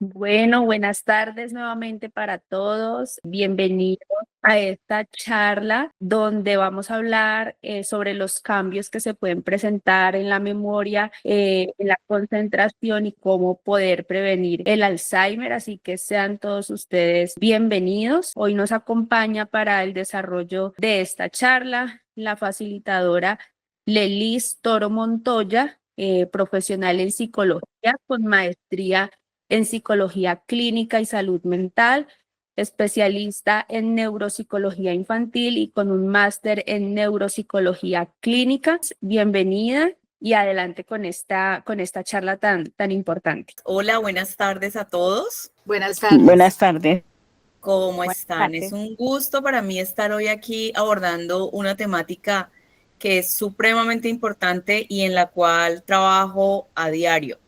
Bueno, buenas tardes nuevamente para todos. Bienvenidos a esta charla donde vamos a hablar sobre los cambios que se pueden presentar en la memoria, en la concentración y cómo poder prevenir el Alzheimer. Así que sean todos ustedes bienvenidos. Hoy nos acompaña para el desarrollo de esta charla la facilitadora Lelis Toro Montoya, profesional en psicología con maestría en psicología clínica y salud mental, especialista en neuropsicología infantil y con un máster en neuropsicología clínica. Bienvenida y adelante con esta charla tan importante. Hola, buenas tardes a todos. Buenas tardes. Buenas tardes. ¿Cómo Buenas están? Es tardes. un gusto para mí estar hoy aquí abordando una temática que es supremamente importante y en la cual trabajo a diario.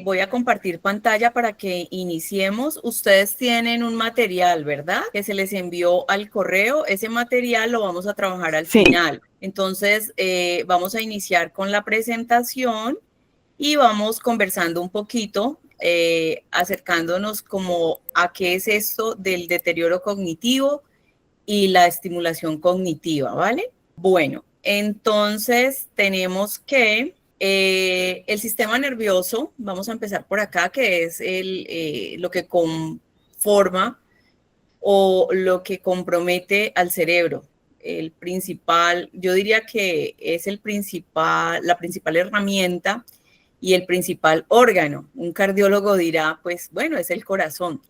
Voy a compartir pantalla para que iniciemos. Ustedes tienen un material, ¿verdad? Que se les envió al correo. Ese material lo vamos a trabajar al final. Entonces, vamos a iniciar con la presentación y vamos conversando un poquito, acercándonos como a qué es esto del deterioro cognitivo y la estimulación cognitiva, ¿vale? Bueno, entonces tenemos que el sistema nervioso, vamos a empezar por acá, que es lo que conforma o lo que compromete al cerebro. El principal, yo diría que es la principal herramienta y el principal órgano. Un cardiólogo dirá, pues bueno, es el corazón.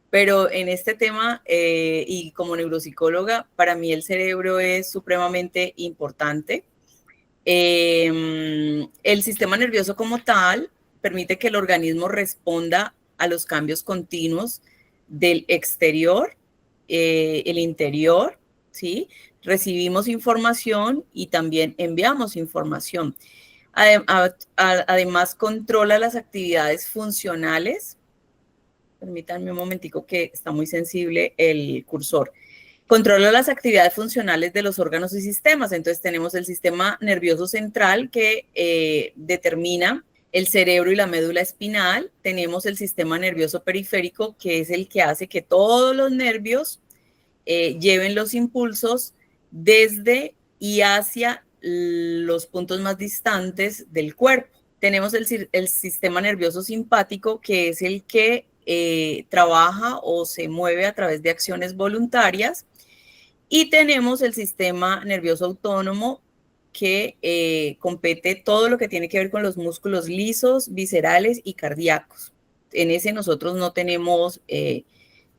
Pero en este tema, y como neuropsicóloga, para mí el cerebro es supremamente importante. El sistema nervioso como tal permite que el organismo responda a los cambios continuos del exterior, el interior, ¿sí? Recibimos información y también enviamos información. Además, controla las actividades funcionales. Permítanme un momentico que está muy sensible el cursor. Controla las actividades funcionales de los órganos y sistemas. Entonces tenemos el sistema nervioso central que determina el cerebro y la médula espinal. Tenemos el sistema nervioso periférico, que es el que hace que todos los nervios lleven los impulsos desde y hacia los puntos más distantes del cuerpo. Tenemos el sistema nervioso simpático, que es el que trabaja o se mueve a través de acciones voluntarias. Y tenemos el sistema nervioso autónomo, que compete todo lo que tiene que ver con los músculos lisos, viscerales y cardíacos. En ese nosotros no tenemos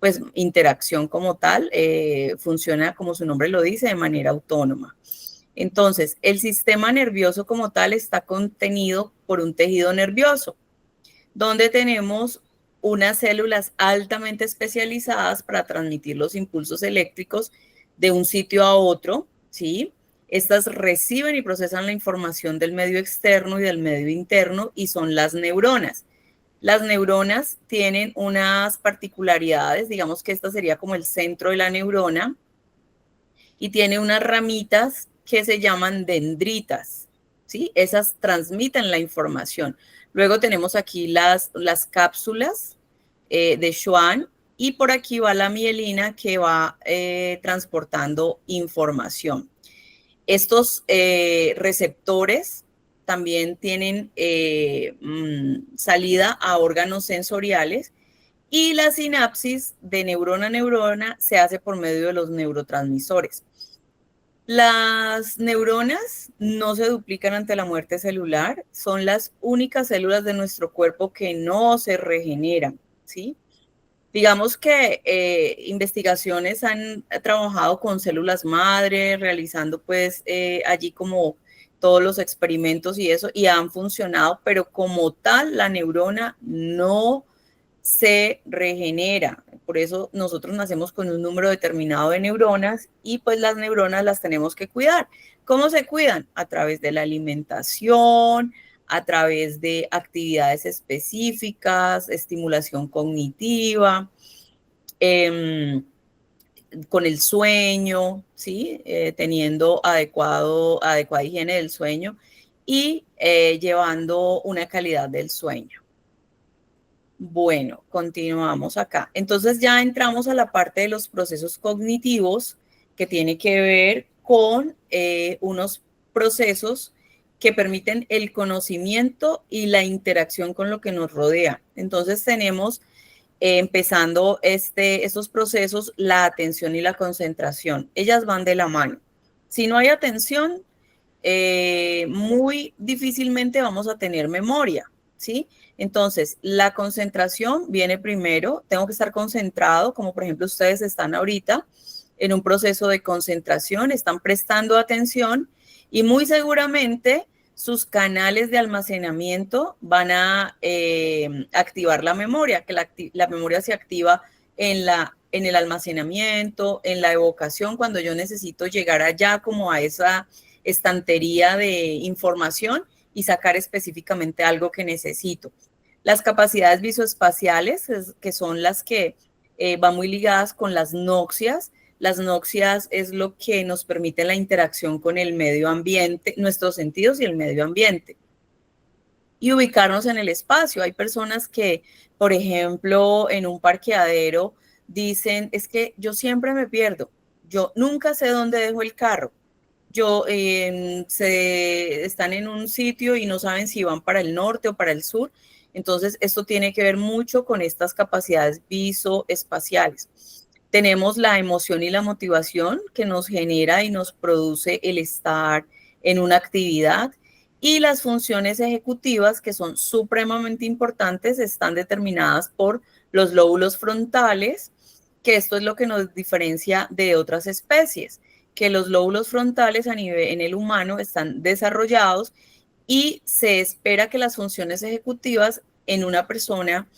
pues interacción como tal, funciona como su nombre lo dice, de manera autónoma. Entonces, el sistema nervioso como tal está contenido por un tejido nervioso, donde tenemos unas células altamente especializadas para transmitir los impulsos eléctricos de un sitio a otro, ¿sí? Estas reciben y procesan la información del medio externo y del medio interno y son las neuronas. Las neuronas tienen unas particularidades, digamos que esta sería como el centro de la neurona y tiene unas ramitas que se llaman dendritas, ¿sí? Esas transmiten la información. Luego tenemos aquí las cápsulas de Schwann y por aquí va la mielina que va transportando información. Estos receptores también tienen salida a órganos sensoriales y la sinapsis de neurona a neurona se hace por medio de los neurotransmisores. Las neuronas no se duplican ante la muerte celular, son las únicas células de nuestro cuerpo que no se regeneran, ¿sí? Digamos que investigaciones han trabajado con células madre, realizando pues allí como todos los experimentos y eso, y han funcionado, pero como tal la neurona no se regenera. Por eso nosotros nacemos con un número determinado de neuronas y pues las neuronas las tenemos que cuidar. ¿Cómo se cuidan? A través de la alimentación, a través de actividades específicas, estimulación cognitiva, con el sueño, ¿sí? Teniendo adecuada higiene del sueño y llevando una calidad del sueño. Bueno, continuamos acá. Entonces ya entramos a la parte de los procesos cognitivos que tiene que ver con unos procesos que permiten el conocimiento y la interacción con lo que nos rodea. Entonces tenemos, empezando estos procesos, la atención y la concentración. Ellas van de la mano. Si no hay atención, muy difícilmente vamos a tener memoria, ¿sí? Entonces, la concentración viene primero, tengo que estar concentrado, como por ejemplo ustedes están ahorita en un proceso de concentración, están prestando atención y muy seguramente sus canales de almacenamiento van a activar la memoria, que la memoria se activa en el almacenamiento, en la evocación, cuando yo necesito llegar allá como a esa estantería de información y sacar específicamente algo que necesito. Las capacidades visoespaciales, que son las que van muy ligadas con las noxias. Las noxias es lo que nos permite la interacción con el medio ambiente, nuestros sentidos y el medio ambiente. Y ubicarnos en el espacio. Hay personas que, por ejemplo, en un parqueadero dicen, es que yo siempre me pierdo, yo nunca sé dónde dejo el carro. Están en un sitio y no saben si van para el norte o para el sur. Entonces, esto tiene que ver mucho con estas capacidades visoespaciales. Tenemos la emoción y la motivación que nos genera y nos produce el estar en una actividad. Y las funciones ejecutivas, que son supremamente importantes, están determinadas por los lóbulos frontales, que esto es lo que nos diferencia de otras especies, que los lóbulos frontales en el humano están desarrollados y se espera que las funciones ejecutivas en una persona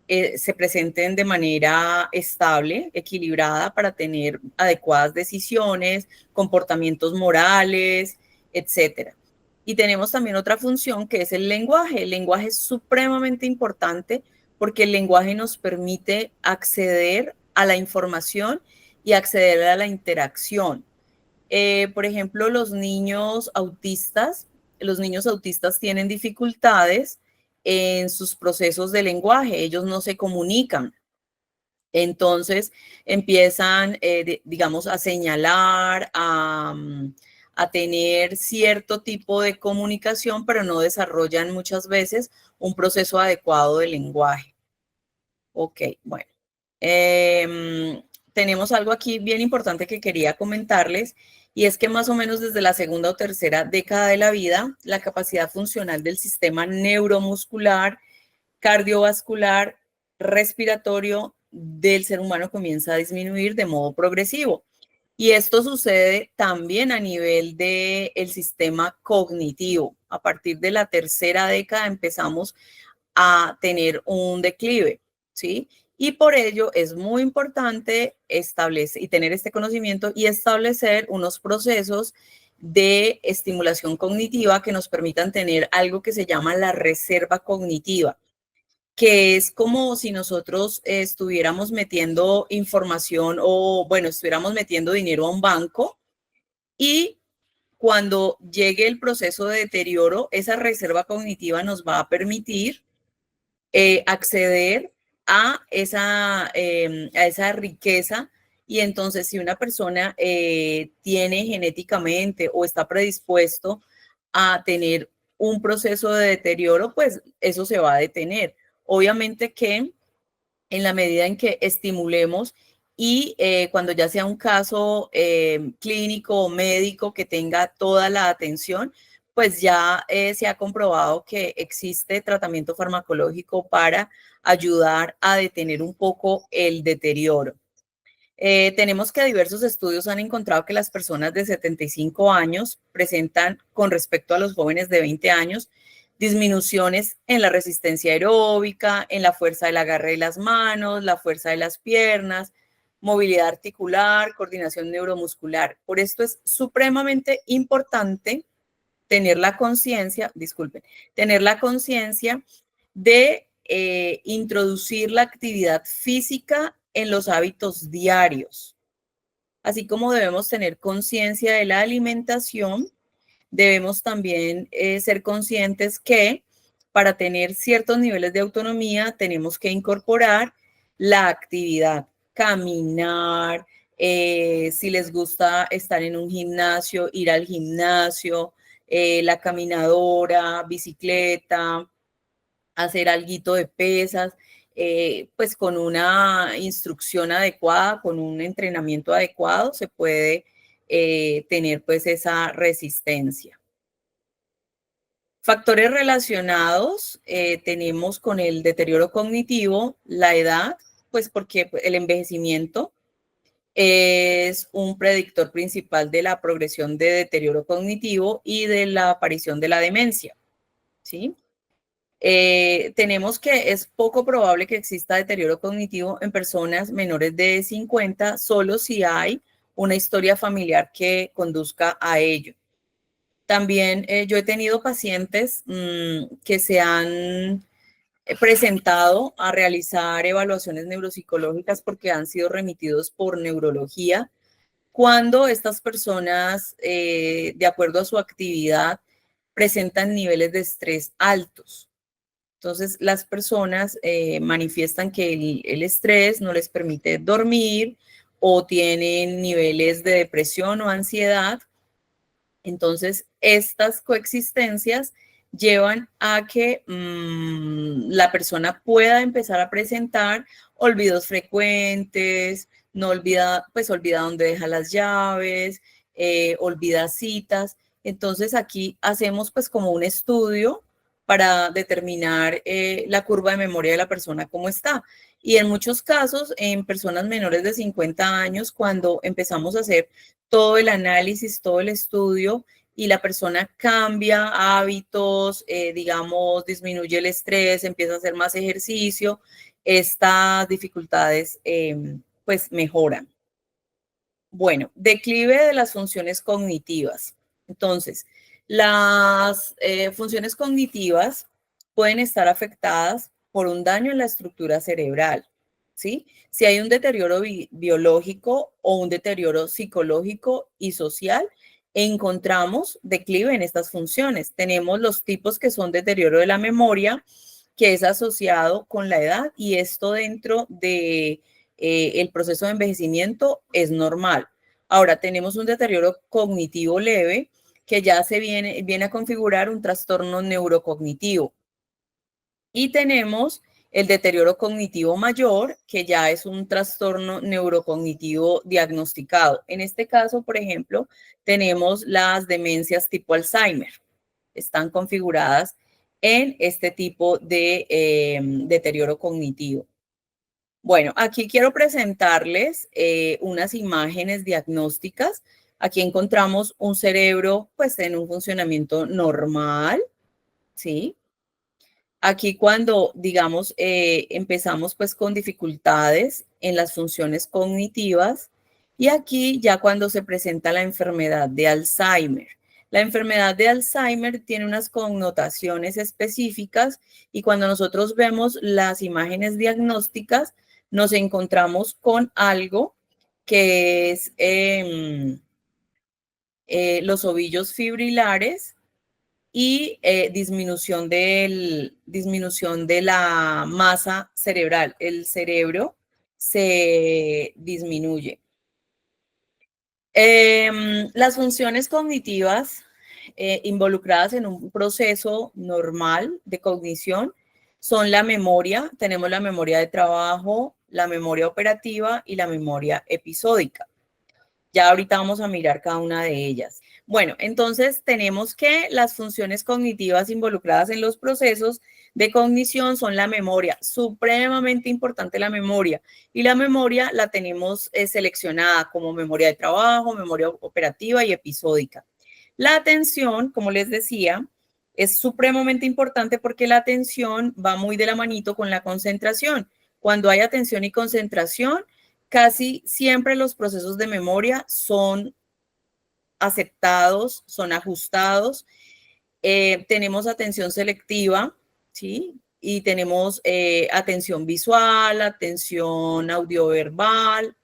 se presenten de manera estable, equilibrada, para tener adecuadas decisiones, comportamientos morales, etcétera. Y tenemos también otra función que es el lenguaje. El lenguaje es supremamente importante porque el lenguaje nos permite acceder a la información y acceder a la interacción. Por ejemplo, los niños autistas tienen dificultades en sus procesos de lenguaje, ellos no se comunican. Entonces empiezan, digamos, a señalar, a tener cierto tipo de comunicación, pero no desarrollan muchas veces un proceso adecuado de lenguaje. Ok, bueno. Tenemos algo aquí bien importante que quería comentarles, y es que más o menos desde la segunda o tercera década de la vida, la capacidad funcional del sistema neuromuscular, cardiovascular, respiratorio del ser humano comienza a disminuir de modo progresivo. Y esto sucede también a nivel del sistema cognitivo. A partir de la tercera década empezamos a tener un declive, ¿sí? Y por ello es muy importante establecer y tener este conocimiento y establecer unos procesos de estimulación cognitiva que nos permitan tener algo que se llama la reserva cognitiva, que es como si nosotros estuviéramos metiendo información o, bueno, estuviéramos metiendo dinero a un banco y cuando llegue el proceso de deterioro, esa reserva cognitiva nos va a permitir acceder a esa riqueza. Y entonces, si una persona tiene genéticamente o está predispuesto a tener un proceso de deterioro, pues eso se va a detener. Obviamente que en la medida en que estimulemos y cuando ya sea un caso clínico o médico que tenga toda la atención, pues ya se ha comprobado que existe tratamiento farmacológico para ayudar a detener un poco el deterioro. Tenemos que diversos estudios han encontrado que las personas de 75 años presentan, con respecto a los jóvenes de 20 años, disminuciones en la resistencia aeróbica, en la fuerza del agarre de las manos, la fuerza de las piernas, movilidad articular, coordinación neuromuscular. Por esto es supremamente importante tener la conciencia, tener la conciencia de introducir la actividad física en los hábitos diarios. Así como debemos tener conciencia de la alimentación, debemos también ser conscientes que para tener ciertos niveles de autonomía tenemos que incorporar la actividad, caminar, si les gusta estar en un gimnasio, ir al gimnasio, la caminadora, bicicleta, hacer alguito de pesas, pues con una instrucción adecuada, con un entrenamiento adecuado, se puede tener pues esa resistencia. Factores relacionados tenemos con el deterioro cognitivo, la edad, pues porque el envejecimiento es un predictor principal de la progresión de deterioro cognitivo y de la aparición de la demencia, ¿sí? Tenemos que es poco probable que exista deterioro cognitivo en personas menores de 50, solo si hay una historia familiar que conduzca a ello. También yo he tenido pacientes que se han presentado a realizar evaluaciones neuropsicológicas porque han sido remitidos por neurología cuando estas personas, de acuerdo a su actividad, presentan niveles de estrés altos. Entonces, las personas manifiestan que el estrés no les permite dormir o tienen niveles de depresión o ansiedad. Entonces, estas coexistencias llevan a que la persona pueda empezar a presentar olvidos frecuentes, no olvida, pues olvida dónde deja las llaves, olvida citas. Entonces, aquí hacemos pues como un estudio para determinar la curva de memoria de la persona cómo está. Y en muchos casos, en personas menores de 50 años, cuando empezamos a hacer todo el análisis, todo el estudio y la persona cambia hábitos, digamos, disminuye el estrés, empieza a hacer más ejercicio, estas dificultades pues mejoran. Bueno, declive de las funciones cognitivas. Entonces, las funciones cognitivas pueden estar afectadas por un daño en la estructura cerebral, ¿sí? Si hay un deterioro biológico o un deterioro psicológico y social, encontramos declive en estas funciones. Tenemos los tipos que son deterioro de la memoria, que es asociado con la edad, y esto dentro de el proceso de envejecimiento es normal. Ahora tenemos un deterioro cognitivo leve que ya se viene a configurar un trastorno neurocognitivo. Y tenemos el deterioro cognitivo mayor, que ya es un trastorno neurocognitivo diagnosticado. En este caso, por ejemplo, tenemos las demencias tipo Alzheimer. Están configuradas en este tipo de deterioro cognitivo. Bueno, aquí quiero presentarles unas imágenes diagnósticas. Aquí encontramos un cerebro pues en un funcionamiento normal, ¿sí? Aquí cuando, digamos, empezamos pues con dificultades en las funciones cognitivas y aquí ya cuando se presenta la enfermedad de Alzheimer. La enfermedad de Alzheimer tiene unas connotaciones específicas y cuando nosotros vemos las imágenes diagnósticas nos encontramos con algo que es los ovillos fibrilares y disminución de la masa cerebral. El cerebro se disminuye. Las funciones cognitivas involucradas en un proceso normal de cognición son la memoria. Tenemos la memoria de trabajo, la memoria operativa y la memoria episódica. Ya ahorita vamos a mirar cada una de ellas. Bueno, entonces tenemos que las funciones cognitivas involucradas en los procesos de cognición son la memoria, supremamente importante la memoria. Y la memoria la tenemos seleccionada como memoria de trabajo, memoria operativa y episódica. La atención, como les decía, es supremamente importante porque la atención va muy de la manito con la concentración. Cuando hay atención y concentración, casi siempre los procesos de memoria son aceptados, son ajustados. Tenemos atención selectiva, ¿sí? Y tenemos atención visual, atención audioverbal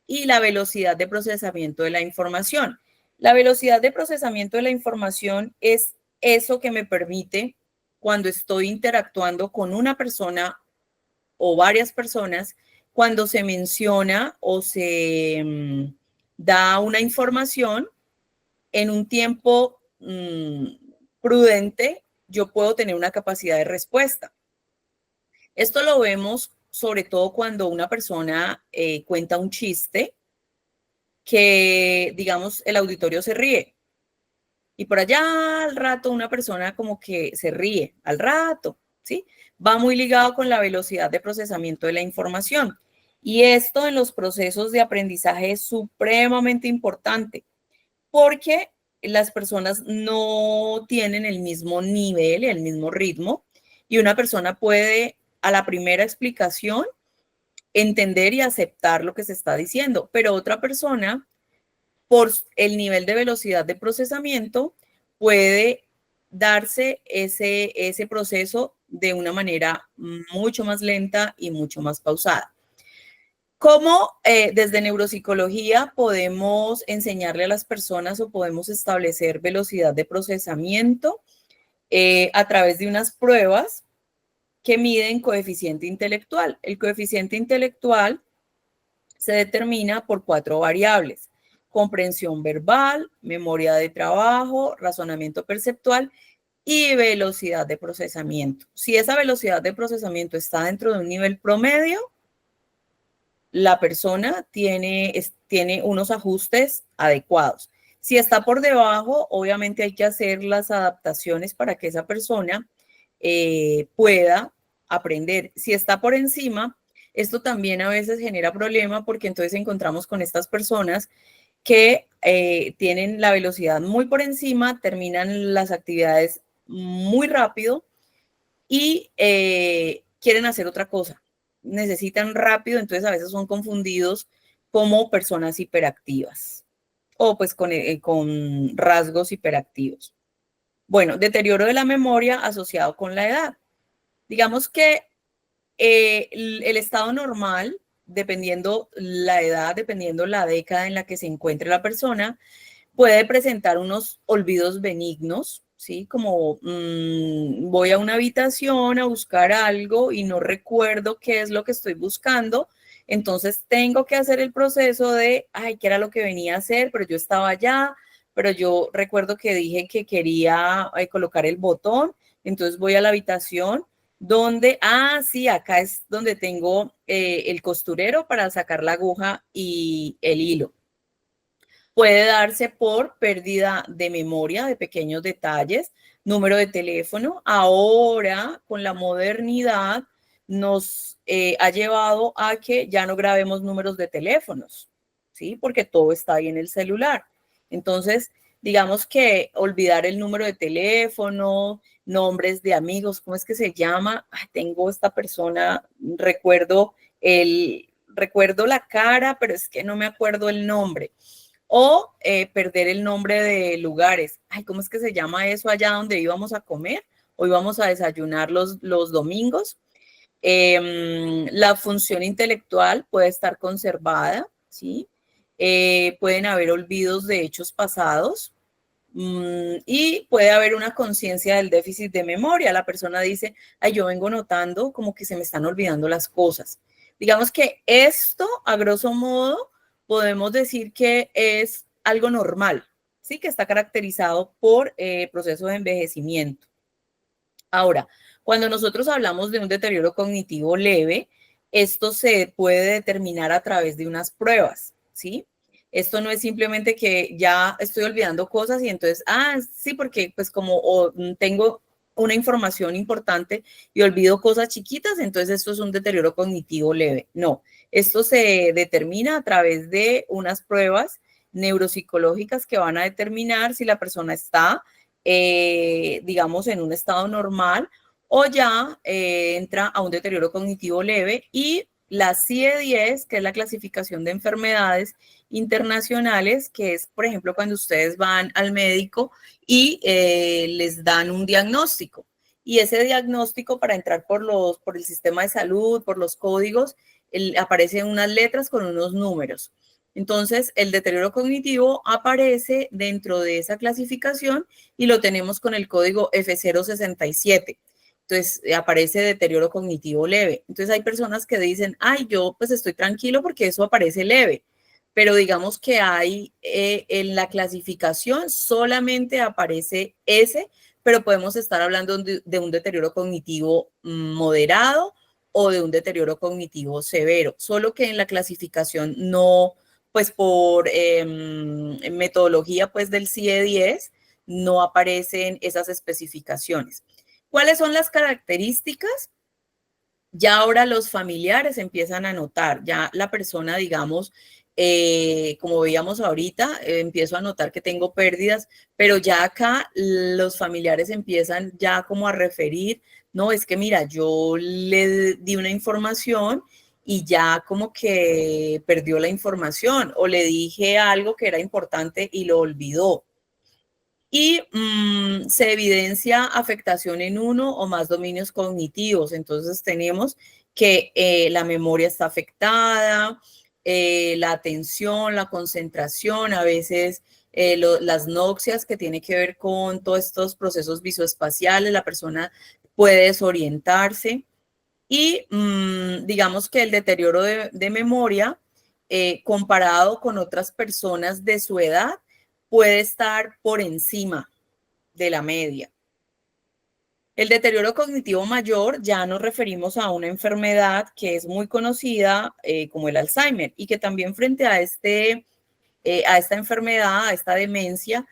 y la velocidad de procesamiento de la información. La velocidad de procesamiento de la información es eso que me permite cuando estoy interactuando con una persona o varias personas, cuando se menciona o se da una información en un tiempo prudente, yo puedo tener una capacidad de respuesta. Esto lo vemos sobre todo cuando una persona cuenta un chiste que, digamos, el auditorio se ríe. Y por allá al rato una persona como que se ríe, al rato, ¿sí? Va muy ligado con la velocidad de procesamiento de la información. Y esto en los procesos de aprendizaje es supremamente importante porque las personas no tienen el mismo nivel, el mismo ritmo, y una persona puede a la primera explicación entender y aceptar lo que se está diciendo, pero otra persona, por el nivel de velocidad de procesamiento, puede darse ese proceso de una manera mucho más lenta y mucho más pausada. ¿Cómo desde neuropsicología podemos enseñarle a las personas o podemos establecer velocidad de procesamiento? A través de unas pruebas que miden coeficiente intelectual. El coeficiente intelectual se determina por 4 variables: comprensión verbal, memoria de trabajo, razonamiento perceptual y velocidad de procesamiento. Si esa velocidad de procesamiento está dentro de un nivel promedio, la persona tiene unos ajustes adecuados. Si está por debajo, obviamente hay que hacer las adaptaciones para que esa persona pueda aprender. Si está por encima, esto también a veces genera problema porque entonces encontramos con estas personas que tienen la velocidad muy por encima, terminan las actividades muy rápido y quieren hacer otra cosa. Necesitan rápido, entonces a veces son confundidos como personas hiperactivas o pues con rasgos hiperactivos. Bueno, deterioro de la memoria asociado con la edad. Digamos que el estado normal, dependiendo la edad, dependiendo la década en la que se encuentre la persona, puede presentar unos olvidos benignos, ¿sí? Como voy a una habitación a buscar algo y no recuerdo qué es lo que estoy buscando, entonces tengo que hacer el proceso de, ay, ¿qué era lo que venía a hacer? Pero yo estaba allá, pero yo recuerdo que dije que quería colocar el botón, entonces voy a la habitación donde, sí, acá es donde tengo el costurero para sacar la aguja y el hilo. Puede darse por pérdida de memoria de pequeños detalles, número de teléfono. Ahora, con la modernidad, nos ha llevado a que ya no grabemos números de teléfonos, ¿sí? Porque todo está ahí en el celular. Entonces, digamos que olvidar el número de teléfono, nombres de amigos, ¿cómo es que se llama? Ay, tengo esta persona, recuerdo la cara, pero es que no me acuerdo el nombre. O perder el nombre de lugares. Ay, ¿cómo es que se llama eso allá donde íbamos a comer? O íbamos a desayunar los domingos. La función intelectual puede estar conservada, ¿sí? Pueden haber olvidos de hechos pasados y puede haber una conciencia del déficit de memoria. La persona dice, ay, yo vengo notando como que se me están olvidando las cosas. Digamos que esto, a grosso modo, podemos decir que es algo normal, ¿sí? Que está caracterizado por proceso de envejecimiento. Ahora, cuando nosotros hablamos de un deterioro cognitivo leve, esto se puede determinar a través de unas pruebas, ¿sí? Esto no es simplemente que ya estoy olvidando cosas y entonces, sí, porque pues como tengo una información importante y olvido cosas chiquitas, entonces esto es un deterioro cognitivo leve. No, esto se determina a través de unas pruebas neuropsicológicas que van a determinar si la persona está digamos, en un estado normal o ya entra a un deterioro cognitivo leve. Y la CIE-10, que es la clasificación de enfermedades internacionales, que es, por ejemplo, cuando ustedes van al médico y les dan un diagnóstico. Y ese diagnóstico, para entrar por el sistema de salud, por los códigos, aparecen unas letras con unos números. Entonces, el deterioro cognitivo aparece dentro de esa clasificación y lo tenemos con el código F067. Entonces aparece deterioro cognitivo leve. Entonces hay personas que dicen, ay, yo pues estoy tranquilo porque eso aparece leve. Pero digamos que hay en la clasificación solamente aparece ese, pero podemos estar hablando de un deterioro cognitivo moderado o de un deterioro cognitivo severo. Solo que en la clasificación no, pues por metodología pues del CIE-10 no aparecen esas especificaciones. ¿Cuáles son las características? Ya ahora los familiares empiezan a notar, ya la persona, digamos, como veíamos ahorita, empiezo a notar que tengo pérdidas, pero ya acá los familiares empiezan ya como a referir, no, es que mira, yo le di una información y ya como que perdió la información o le dije algo que era importante y lo olvidó. Y se evidencia afectación en uno o más dominios cognitivos. Entonces tenemos que la memoria está afectada, la atención, la concentración, a veces las noxias que tiene que ver con todos estos procesos visoespaciales, la persona puede desorientarse y digamos que el deterioro de memoria comparado con otras personas de su edad puede estar por encima de la media. El deterioro cognitivo mayor ya nos referimos a una enfermedad que es muy conocida como el Alzheimer y que también frente a, a esta enfermedad, a esta demencia,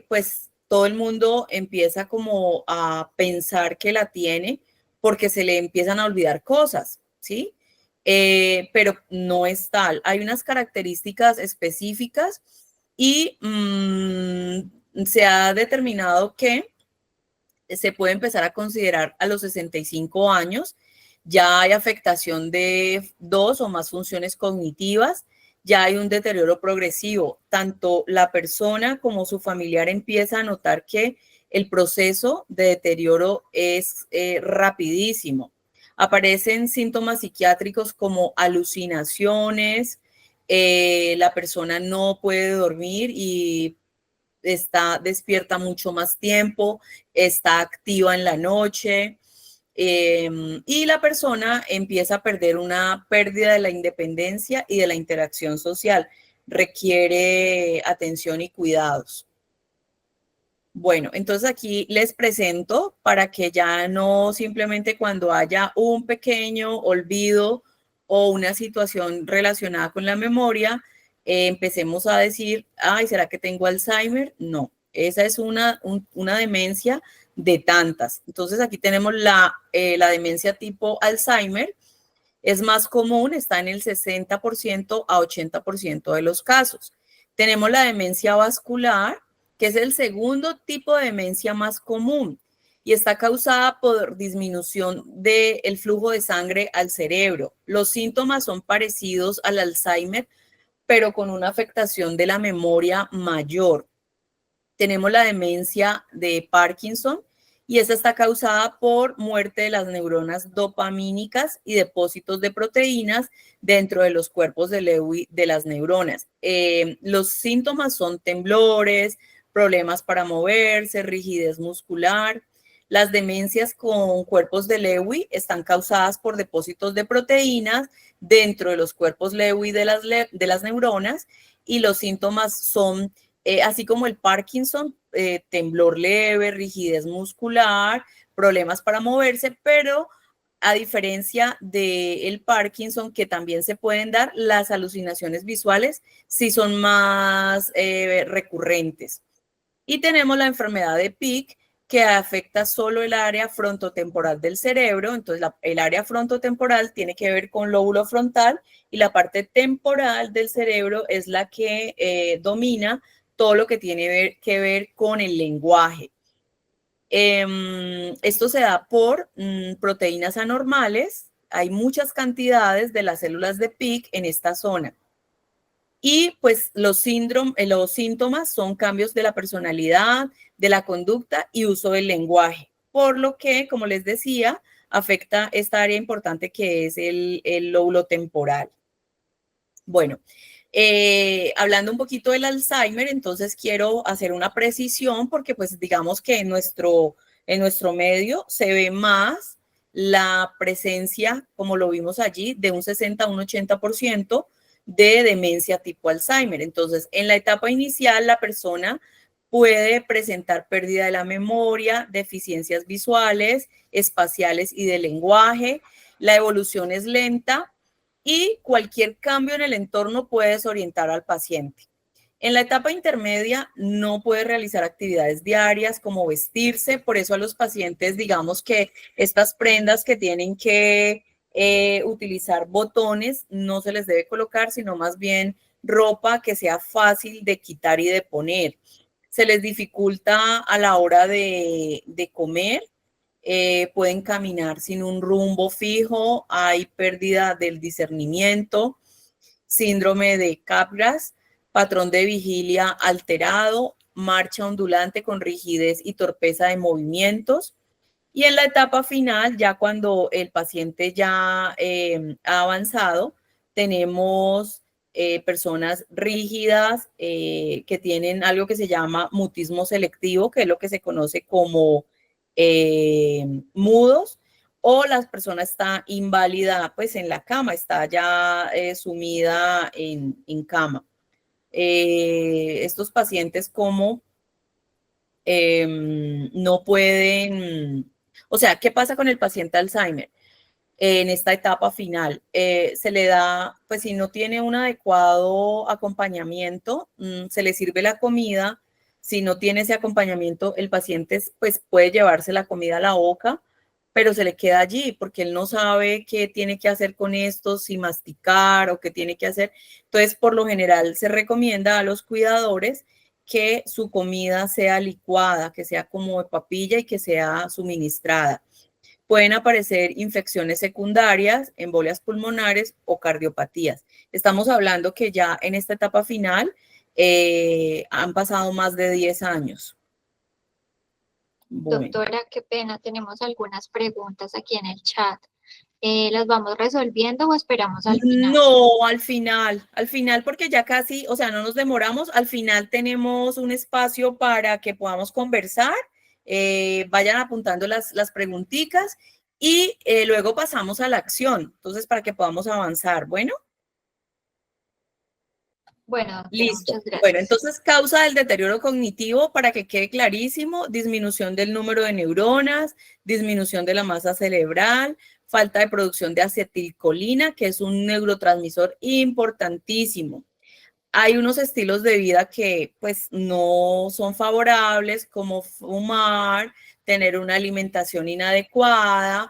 pues todo el mundo empieza como a pensar que la tiene porque se le empiezan a olvidar cosas, ¿sí? Pero no es tal. Hay unas características específicas y se ha determinado que se puede empezar a considerar a los 65 años. Ya hay afectación de 2 o más funciones cognitivas, ya hay un deterioro progresivo. Tanto la persona como su familiar empieza a notar que el proceso de deterioro es rapidísimo. Aparecen síntomas psiquiátricos como alucinaciones, la persona no puede dormir y está despierta mucho más tiempo, está activa en la noche y la persona empieza a perder una pérdida de la independencia y de la interacción social. Requiere atención y cuidados. Bueno, entonces aquí les presento para que ya no simplemente cuando haya un pequeño olvido o una situación relacionada con la memoria, empecemos a decir, ay, ¿será que tengo Alzheimer? No, esa es una demencia de tantas. Entonces aquí tenemos la demencia tipo Alzheimer, es más común, está en el 60% a 80% de los casos. Tenemos la demencia vascular, que es el segundo tipo de demencia más común y está causada por disminución del flujo de sangre al cerebro. Los síntomas son parecidos al Alzheimer, pero con una afectación de la memoria mayor. Tenemos la demencia de Parkinson y esta está causada por muerte de las neuronas dopamínicas y depósitos de proteínas dentro de los cuerpos de Lewy de las neuronas. Los síntomas son temblores, problemas para moverse, rigidez muscular. Las demencias con cuerpos de Lewy están causadas por depósitos de proteínas dentro de los cuerpos Lewy de las neuronas y los síntomas son así como el Parkinson, temblor leve, rigidez muscular, problemas para moverse, pero a diferencia del Parkinson, que también se pueden dar, las alucinaciones visuales sí son más recurrentes. Y tenemos la enfermedad de Pick, que afecta solo el área frontotemporal del cerebro. Entonces, el área frontotemporal tiene que ver con lóbulo frontal y la parte temporal del cerebro es la que domina todo lo que tiene que ver con el lenguaje. Esto se da por proteínas anormales. Hay muchas cantidades de las células de Pick en esta zona. Y pues los síntomas son cambios de la personalidad, de la conducta y uso del lenguaje, por lo que, como les decía, afecta esta área importante que es el lóbulo temporal. Bueno, hablando un poquito del Alzheimer, entonces quiero hacer una precisión porque pues digamos que en nuestro medio, se ve más la presencia, como lo vimos allí, de un 60 a un 80% de demencia tipo Alzheimer. Entonces, en la etapa inicial, la persona puede presentar pérdida de la memoria, deficiencias visuales, espaciales y de lenguaje. La evolución es lenta y cualquier cambio en el entorno puede desorientar al paciente. En la etapa intermedia no puede realizar actividades diarias como vestirse, por eso a los pacientes digamos que estas prendas que tienen que utilizar botones no se les debe colocar, sino más bien ropa que sea fácil de quitar y de poner. Se les dificulta a la hora de comer, pueden caminar sin un rumbo fijo, hay pérdida del discernimiento, síndrome de Capgras, patrón de vigilia alterado, marcha ondulante con rigidez y torpeza de movimientos. Y en la etapa final, ya cuando el paciente ya ha avanzado, tenemos personas rígidas que tienen algo que se llama mutismo selectivo, que es lo que se conoce como mudos, o la persona está inválida pues en la cama, está ya sumida en cama. Estos pacientes como no pueden, o sea, ¿qué pasa con el paciente Alzheimer? En esta etapa final, se le da, pues si no tiene un adecuado acompañamiento, se le sirve la comida, si no tiene ese acompañamiento, el paciente pues puede llevarse la comida a la boca, pero se le queda allí porque él no sabe qué tiene que hacer con esto, si masticar o qué tiene que hacer. Entonces, por lo general, se recomienda a los cuidadores que su comida sea licuada, que sea como de papilla y que sea suministrada. Pueden aparecer infecciones secundarias, embolias pulmonares o cardiopatías. Estamos hablando que ya en esta etapa final han pasado más de 10 años. Bueno. Doctora, qué pena, tenemos algunas preguntas aquí en el chat. ¿Las vamos resolviendo o esperamos al final? No, al final porque ya casi, o sea, no nos demoramos, al final tenemos un espacio para que podamos conversar, vayan apuntando las preguntitas y luego pasamos a la acción, entonces para que podamos avanzar, ¿bueno? Bueno, doctora, listo. Muchas gracias. Bueno, entonces causa del deterioro cognitivo, para que quede clarísimo, disminución del número de neuronas, disminución de la masa cerebral, falta de producción de acetilcolina, que es un neurotransmisor importantísimo. Hay unos estilos de vida que pues no son favorables, como fumar, tener una alimentación inadecuada,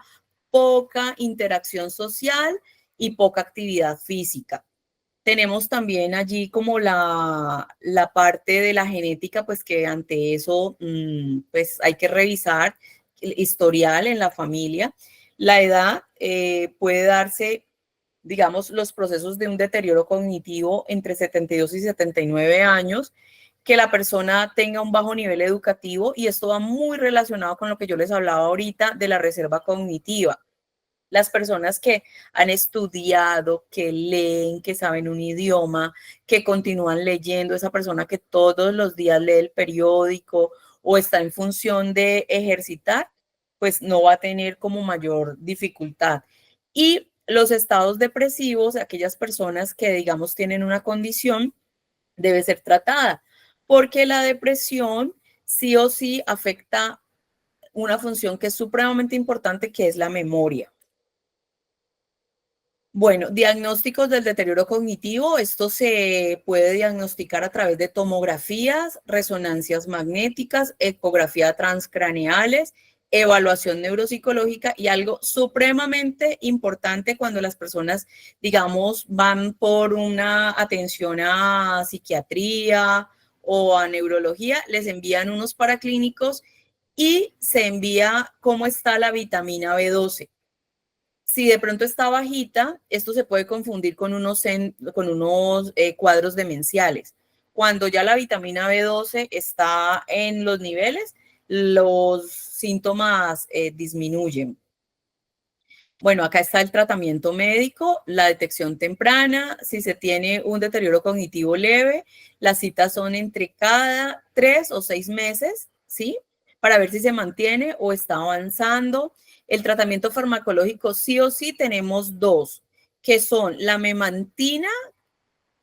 poca interacción social y poca actividad física. Tenemos también allí como la parte de la genética, pues que ante eso pues hay que revisar el historial en la familia. La edad puede darse, digamos, los procesos de un deterioro cognitivo entre 72 y 79 años, que la persona tenga un bajo nivel educativo, y esto va muy relacionado con lo que yo les hablaba ahorita de la reserva cognitiva. Las personas que han estudiado, que leen, que saben un idioma, que continúan leyendo, esa persona que todos los días lee el periódico o está en función de ejercitar, pues no va a tener como mayor dificultad. Y los estados depresivos, aquellas personas que digamos tienen una condición, debe ser tratada, porque la depresión sí o sí afecta una función que es supremamente importante, que es la memoria. Bueno, diagnósticos del deterioro cognitivo. Esto se puede diagnosticar a través de tomografías, resonancias magnéticas, ecografía transcraneales, evaluación neuropsicológica, y algo supremamente importante cuando las personas, digamos, van por una atención a psiquiatría o a neurología, les envían unos paraclínicos y se envía cómo está la vitamina B12. Si de pronto está bajita, esto se puede confundir con unos cuadros demenciales. Cuando ya la vitamina B12 está en los niveles, los síntomas disminuyen. Bueno, acá está el tratamiento médico, la detección temprana. Si se tiene un deterioro cognitivo leve, las citas son entre cada 3 o 6 meses, ¿sí? para ver si se mantiene o está avanzando. El tratamiento farmacológico sí o sí tenemos dos, que son la memantina,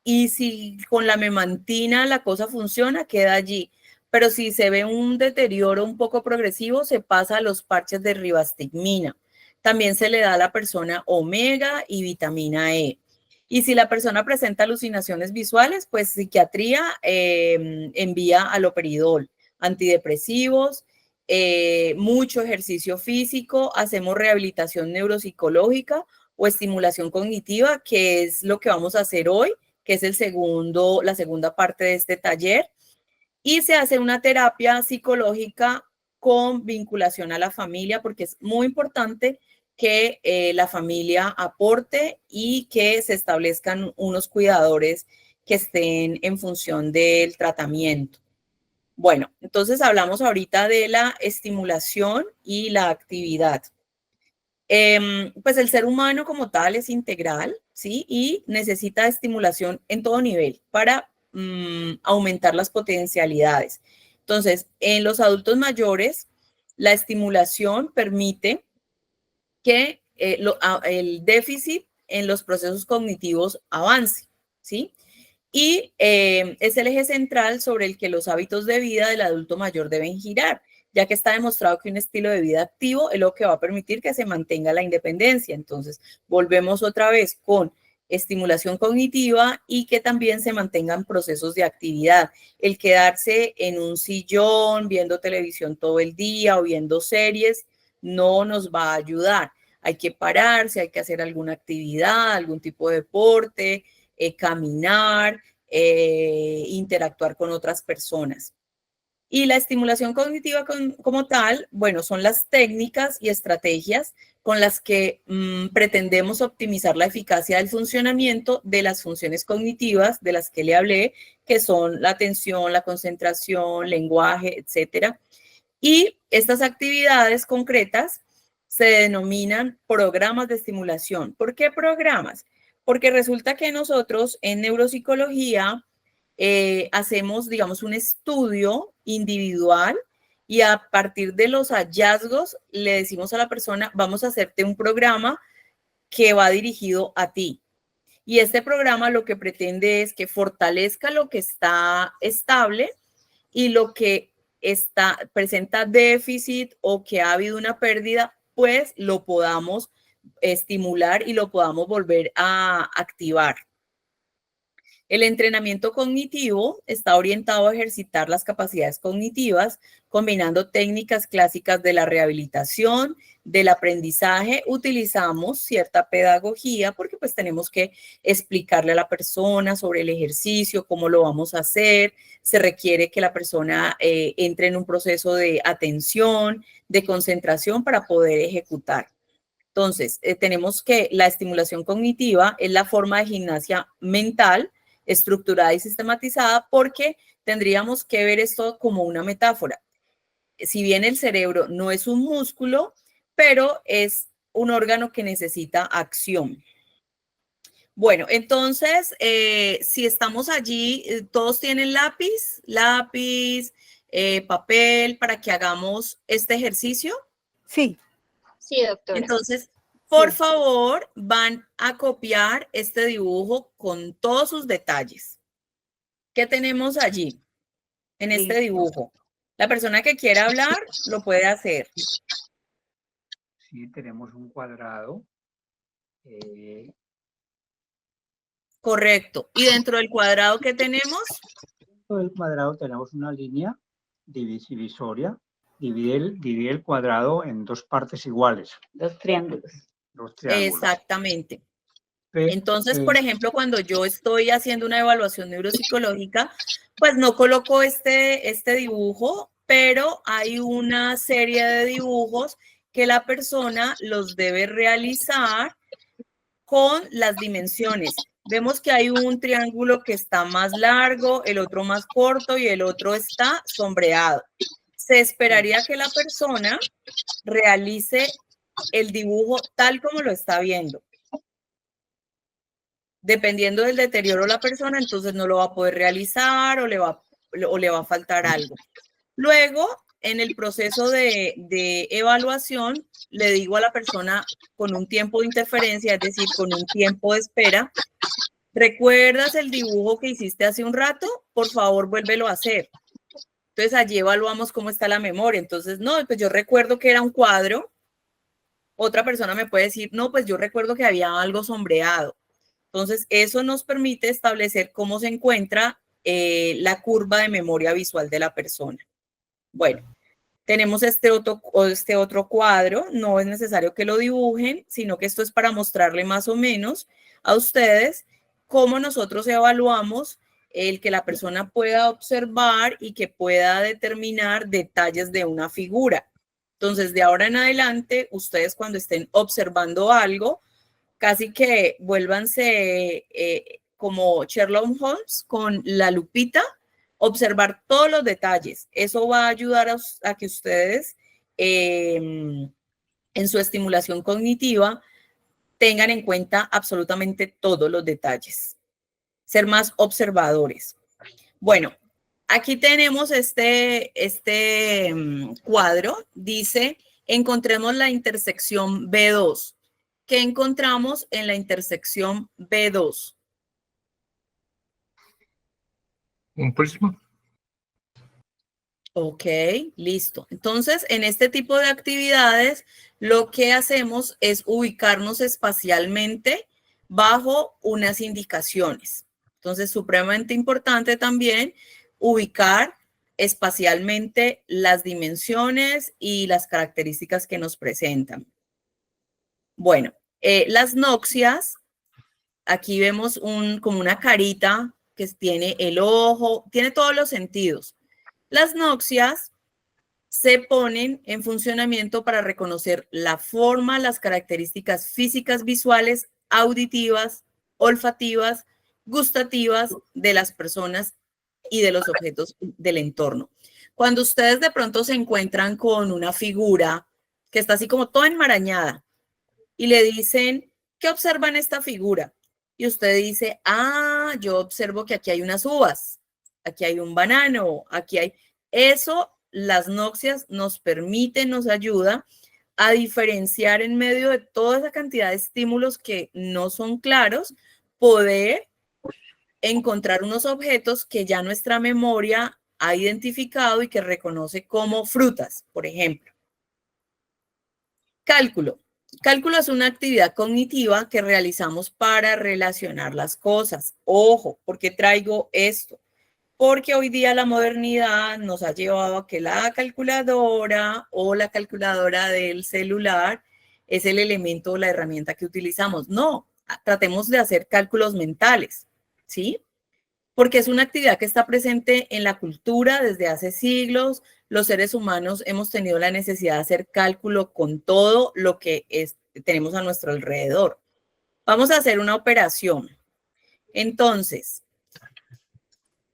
y si con la memantina la cosa funciona, queda allí. Pero si se ve un deterioro un poco progresivo, se pasa a los parches de ribastigmina. También se le da a la persona omega y vitamina E. Y si la persona presenta alucinaciones visuales, pues psiquiatría envía aloperidol, antidepresivos, mucho ejercicio físico, hacemos rehabilitación neuropsicológica o estimulación cognitiva, que es lo que vamos a hacer hoy, que es la segunda parte de este taller, y se hace una terapia psicológica con vinculación a la familia, porque es muy importante que la familia aporte y que se establezcan unos cuidadores que estén en función del tratamiento. Bueno, entonces hablamos ahorita de la estimulación y la actividad. Pues el ser humano como tal es integral, ¿sí? Y necesita estimulación en todo nivel para aumentar las potencialidades. Entonces, en los adultos mayores, la estimulación permite que el déficit en los procesos cognitivos avance, ¿sí? Y es el eje central sobre el que los hábitos de vida del adulto mayor deben girar, ya que está demostrado que un estilo de vida activo es lo que va a permitir que se mantenga la independencia. Entonces, volvemos otra vez con estimulación cognitiva y que también se mantengan procesos de actividad. El quedarse en un sillón viendo televisión todo el día o viendo series no nos va a ayudar. Hay que pararse, hay que hacer alguna actividad, algún tipo de deporte, caminar, interactuar con otras personas. Y la estimulación cognitiva como tal, bueno, son las técnicas y estrategias con las que pretendemos optimizar la eficacia del funcionamiento de las funciones cognitivas de las que le hablé, que son la atención, la concentración, lenguaje, etcétera. Y estas actividades concretas se denominan programas de estimulación. ¿Por qué programas? Porque resulta que nosotros en neuropsicología hacemos, digamos, un estudio individual y a partir de los hallazgos le decimos a la persona, vamos a hacerte un programa que va dirigido a ti. Y este programa lo que pretende es que fortalezca lo que está estable y lo que presenta déficit o que ha habido una pérdida, pues lo podamos estimular y lo podamos volver a activar. El entrenamiento cognitivo está orientado a ejercitar las capacidades cognitivas, combinando técnicas clásicas de la rehabilitación, del aprendizaje. Utilizamos cierta pedagogía porque pues tenemos que explicarle a la persona sobre el ejercicio, cómo lo vamos a hacer. Se requiere que la persona entre en un proceso de atención, de concentración para poder ejecutar. Entonces, tenemos que la estimulación cognitiva es la forma de gimnasia mental estructurada y sistematizada, porque tendríamos que ver esto como una metáfora. Si bien el cerebro no es un músculo, pero es un órgano que necesita acción. Bueno, entonces, si estamos allí, todos tienen lápiz, papel para que hagamos este ejercicio. Sí. Sí, doctora. Entonces, por favor, van a copiar este dibujo con todos sus detalles. ¿Qué tenemos allí en este dibujo? La persona que quiera hablar lo puede hacer. Sí, tenemos un cuadrado. Correcto. ¿Y dentro del cuadrado qué tenemos? Dentro del cuadrado tenemos una línea divisoria. Divide el cuadrado en dos partes iguales. Dos triángulos. Dos triángulos. Exactamente. Entonces, por ejemplo, cuando yo estoy haciendo una evaluación neuropsicológica, pues no coloco este dibujo, pero hay una serie de dibujos que la persona los debe realizar con las dimensiones. Vemos que hay un triángulo que está más largo, el otro más corto y el otro está sombreado. Se esperaría que la persona realice el dibujo tal como lo está viendo. Dependiendo del deterioro de la persona, entonces no lo va a poder realizar o le va a faltar algo. Luego, en el proceso de evaluación, le digo a la persona con un tiempo de interferencia, es decir, con un tiempo de espera, ¿recuerdas el dibujo que hiciste hace un rato? Por favor, vuélvelo a hacer. Entonces, allí evaluamos cómo está la memoria. Entonces, no, pues yo recuerdo que era un cuadro. Otra persona me puede decir, no, pues yo recuerdo que había algo sombreado. Entonces, eso nos permite establecer cómo se encuentra la curva de memoria visual de la persona. Bueno, tenemos este otro cuadro. No es necesario que lo dibujen, sino que esto es para mostrarle más o menos a ustedes cómo nosotros evaluamos el que la persona pueda observar y que pueda determinar detalles de una figura. Entonces, de ahora en adelante, ustedes cuando estén observando algo, casi que vuélvanse como Sherlock Holmes con la lupita, observar todos los detalles. Eso va a ayudar a que ustedes en su estimulación cognitiva tengan en cuenta absolutamente todos los detalles. Ser más observadores. Bueno, aquí tenemos este cuadro. Dice, encontremos la intersección B2. ¿Qué encontramos en la intersección B2? Un prisma. Ok, listo. Entonces, en este tipo de actividades, lo que hacemos es ubicarnos espacialmente bajo unas indicaciones. Entonces, supremamente importante también ubicar espacialmente las dimensiones y las características que nos presentan. Bueno, las noxias, aquí vemos como una carita que tiene el ojo, tiene todos los sentidos. Las noxias se ponen en funcionamiento para reconocer la forma, las características físicas, visuales, auditivas, olfativas, gustativas de las personas y de los objetos del entorno. Cuando ustedes de pronto se encuentran con una figura que está así como toda enmarañada y le dicen, ¿qué observan esta figura? Y usted dice, ah, yo observo que aquí hay unas uvas, aquí hay un banano, aquí hay... Eso, las noxias nos permiten, nos ayuda a diferenciar en medio de toda esa cantidad de estímulos que no son claros, poder encontrar unos objetos que ya nuestra memoria ha identificado y que reconoce como frutas, por ejemplo. Cálculo. Cálculo es una actividad cognitiva que realizamos para relacionar las cosas. Ojo, ¿por qué traigo esto? Porque hoy día la modernidad nos ha llevado a que la calculadora o la calculadora del celular es el elemento o la herramienta que utilizamos. No, tratemos de hacer cálculos mentales, ¿sí? Porque es una actividad que está presente en la cultura desde hace siglos. Los seres humanos hemos tenido la necesidad de hacer cálculo con todo lo que tenemos a nuestro alrededor. Vamos a hacer una operación. Entonces,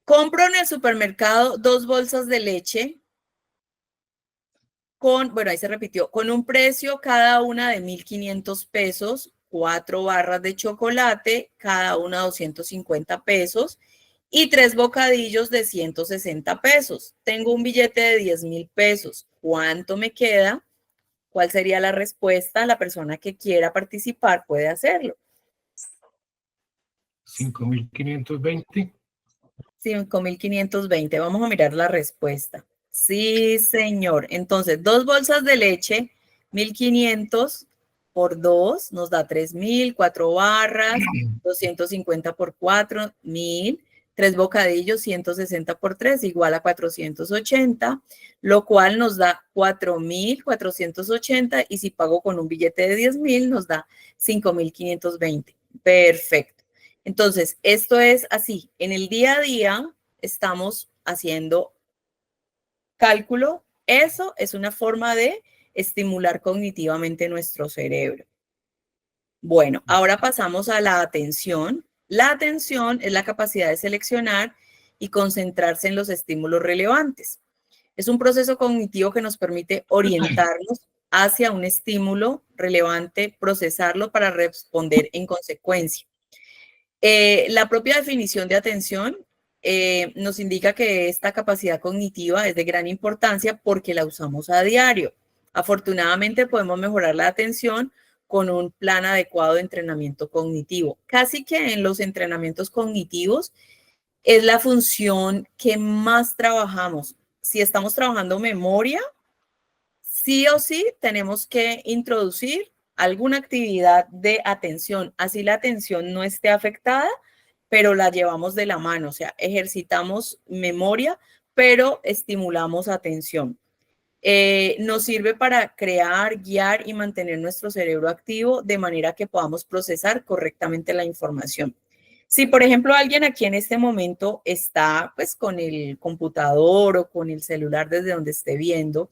compro en el supermercado 2 bolsas de leche bueno, ahí se repitió, con un precio cada una de 1,500 pesos, 4 barras de chocolate, cada una 250 pesos y 3 bocadillos de 160 pesos. Tengo un billete de 10,000 pesos. ¿Cuánto me queda? ¿Cuál sería la respuesta? La persona que quiera participar puede hacerlo. 5.520. 5,520. Vamos a mirar la respuesta. Sí, señor. Entonces, 2 bolsas de leche, 1,500 por 2 nos da 3,000, 4 barras, 250 por 4, 1,000, 3 bocadillos, 160 por 3, igual a 480, lo cual nos da 4,480 y si pago con un billete de 10,000 nos da 5,520. Perfecto. Entonces, esto es así. En el día a día estamos haciendo cálculo. Eso es una forma de estimular cognitivamente nuestro cerebro. Bueno, ahora pasamos a la atención. La atención es la capacidad de seleccionar y concentrarse en los estímulos relevantes. Es un proceso cognitivo que nos permite orientarnos hacia un estímulo relevante, procesarlo para responder en consecuencia. La propia definición de atención nos indica que esta capacidad cognitiva es de gran importancia porque la usamos a diario. Afortunadamente podemos mejorar la atención con un plan adecuado de entrenamiento cognitivo. Casi que en los entrenamientos cognitivos es la función que más trabajamos. Si estamos trabajando memoria, sí o sí tenemos que introducir alguna actividad de atención, así la atención no esté afectada, pero la llevamos de la mano, o sea, ejercitamos memoria, pero estimulamos atención. Nos sirve para crear, guiar y mantener nuestro cerebro activo de manera que podamos procesar correctamente la información. Si, por ejemplo, alguien aquí en este momento está pues con el computador o con el celular desde donde esté viendo,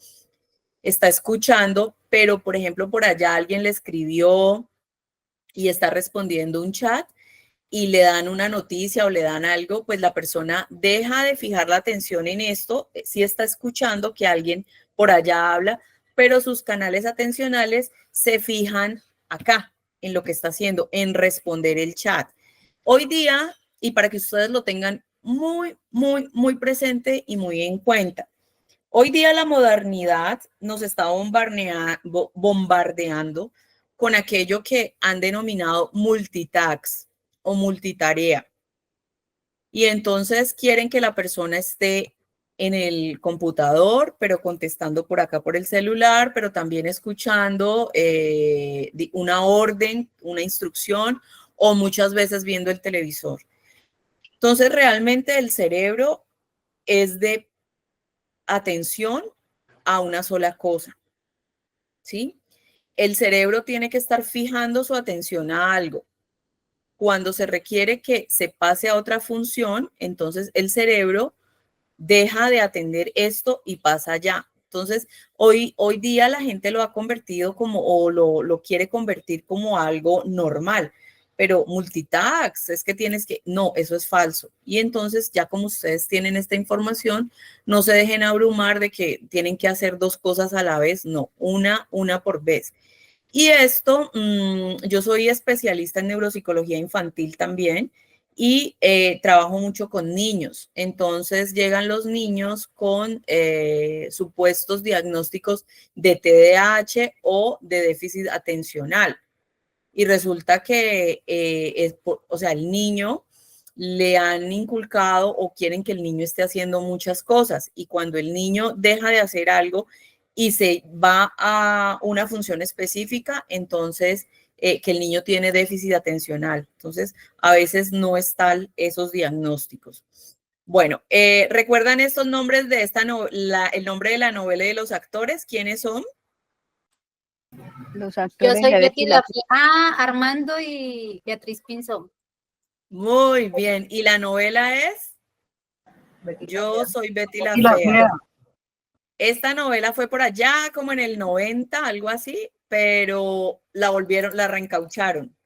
está escuchando, pero, por ejemplo, por allá alguien le escribió y está respondiendo un chat y le dan una noticia o le dan algo, pues la persona deja de fijar la atención en esto, sí está escuchando que alguien por allá habla, pero sus canales atencionales se fijan acá, en lo que está haciendo, en responder el chat. Hoy día, y para que ustedes lo tengan muy presente y muy en cuenta, hoy día la modernidad nos está bombardeando con aquello que han denominado multitask o multitarea. Y entonces quieren que la persona esté en el computador, pero contestando por acá por el celular, pero también escuchando una orden, una instrucción o muchas veces viendo el televisor. Entonces realmente el cerebro es de atención a una sola cosa, ¿sí? El cerebro tiene que estar fijando su atención a algo. Cuando se requiere que se pase a otra función, entonces el cerebro deja de atender esto y pasa allá. Entonces, hoy día la gente lo ha convertido como, o lo quiere convertir como algo normal. Pero multitask, es que tienes que, no, eso es falso. Y entonces ya como ustedes tienen esta información, no se dejen abrumar de que tienen que hacer dos cosas a la vez, no, una por vez. Y esto, yo soy especialista en neuropsicología infantil también y trabajo mucho con niños. Entonces llegan los niños con supuestos diagnósticos de TDAH o de déficit atencional. Y resulta que, o sea, el niño le han inculcado o quieren que el niño esté haciendo muchas cosas. Y cuando el niño deja de hacer algo y se va a una función específica, entonces que el niño tiene déficit atencional. Entonces, a veces no están esos diagnósticos. Bueno, ¿recuerdan estos nombres de el nombre de la novela y de los actores? ¿Quiénes son? Los Yo actores soy de Betty la Fea. Ah, Armando y Beatriz Pinzón. Muy bien. ¿Y la novela es? Yo soy Betty la Y la Fea. fea. Esta novela fue por allá como en el 90, algo así, pero la reencaucharon.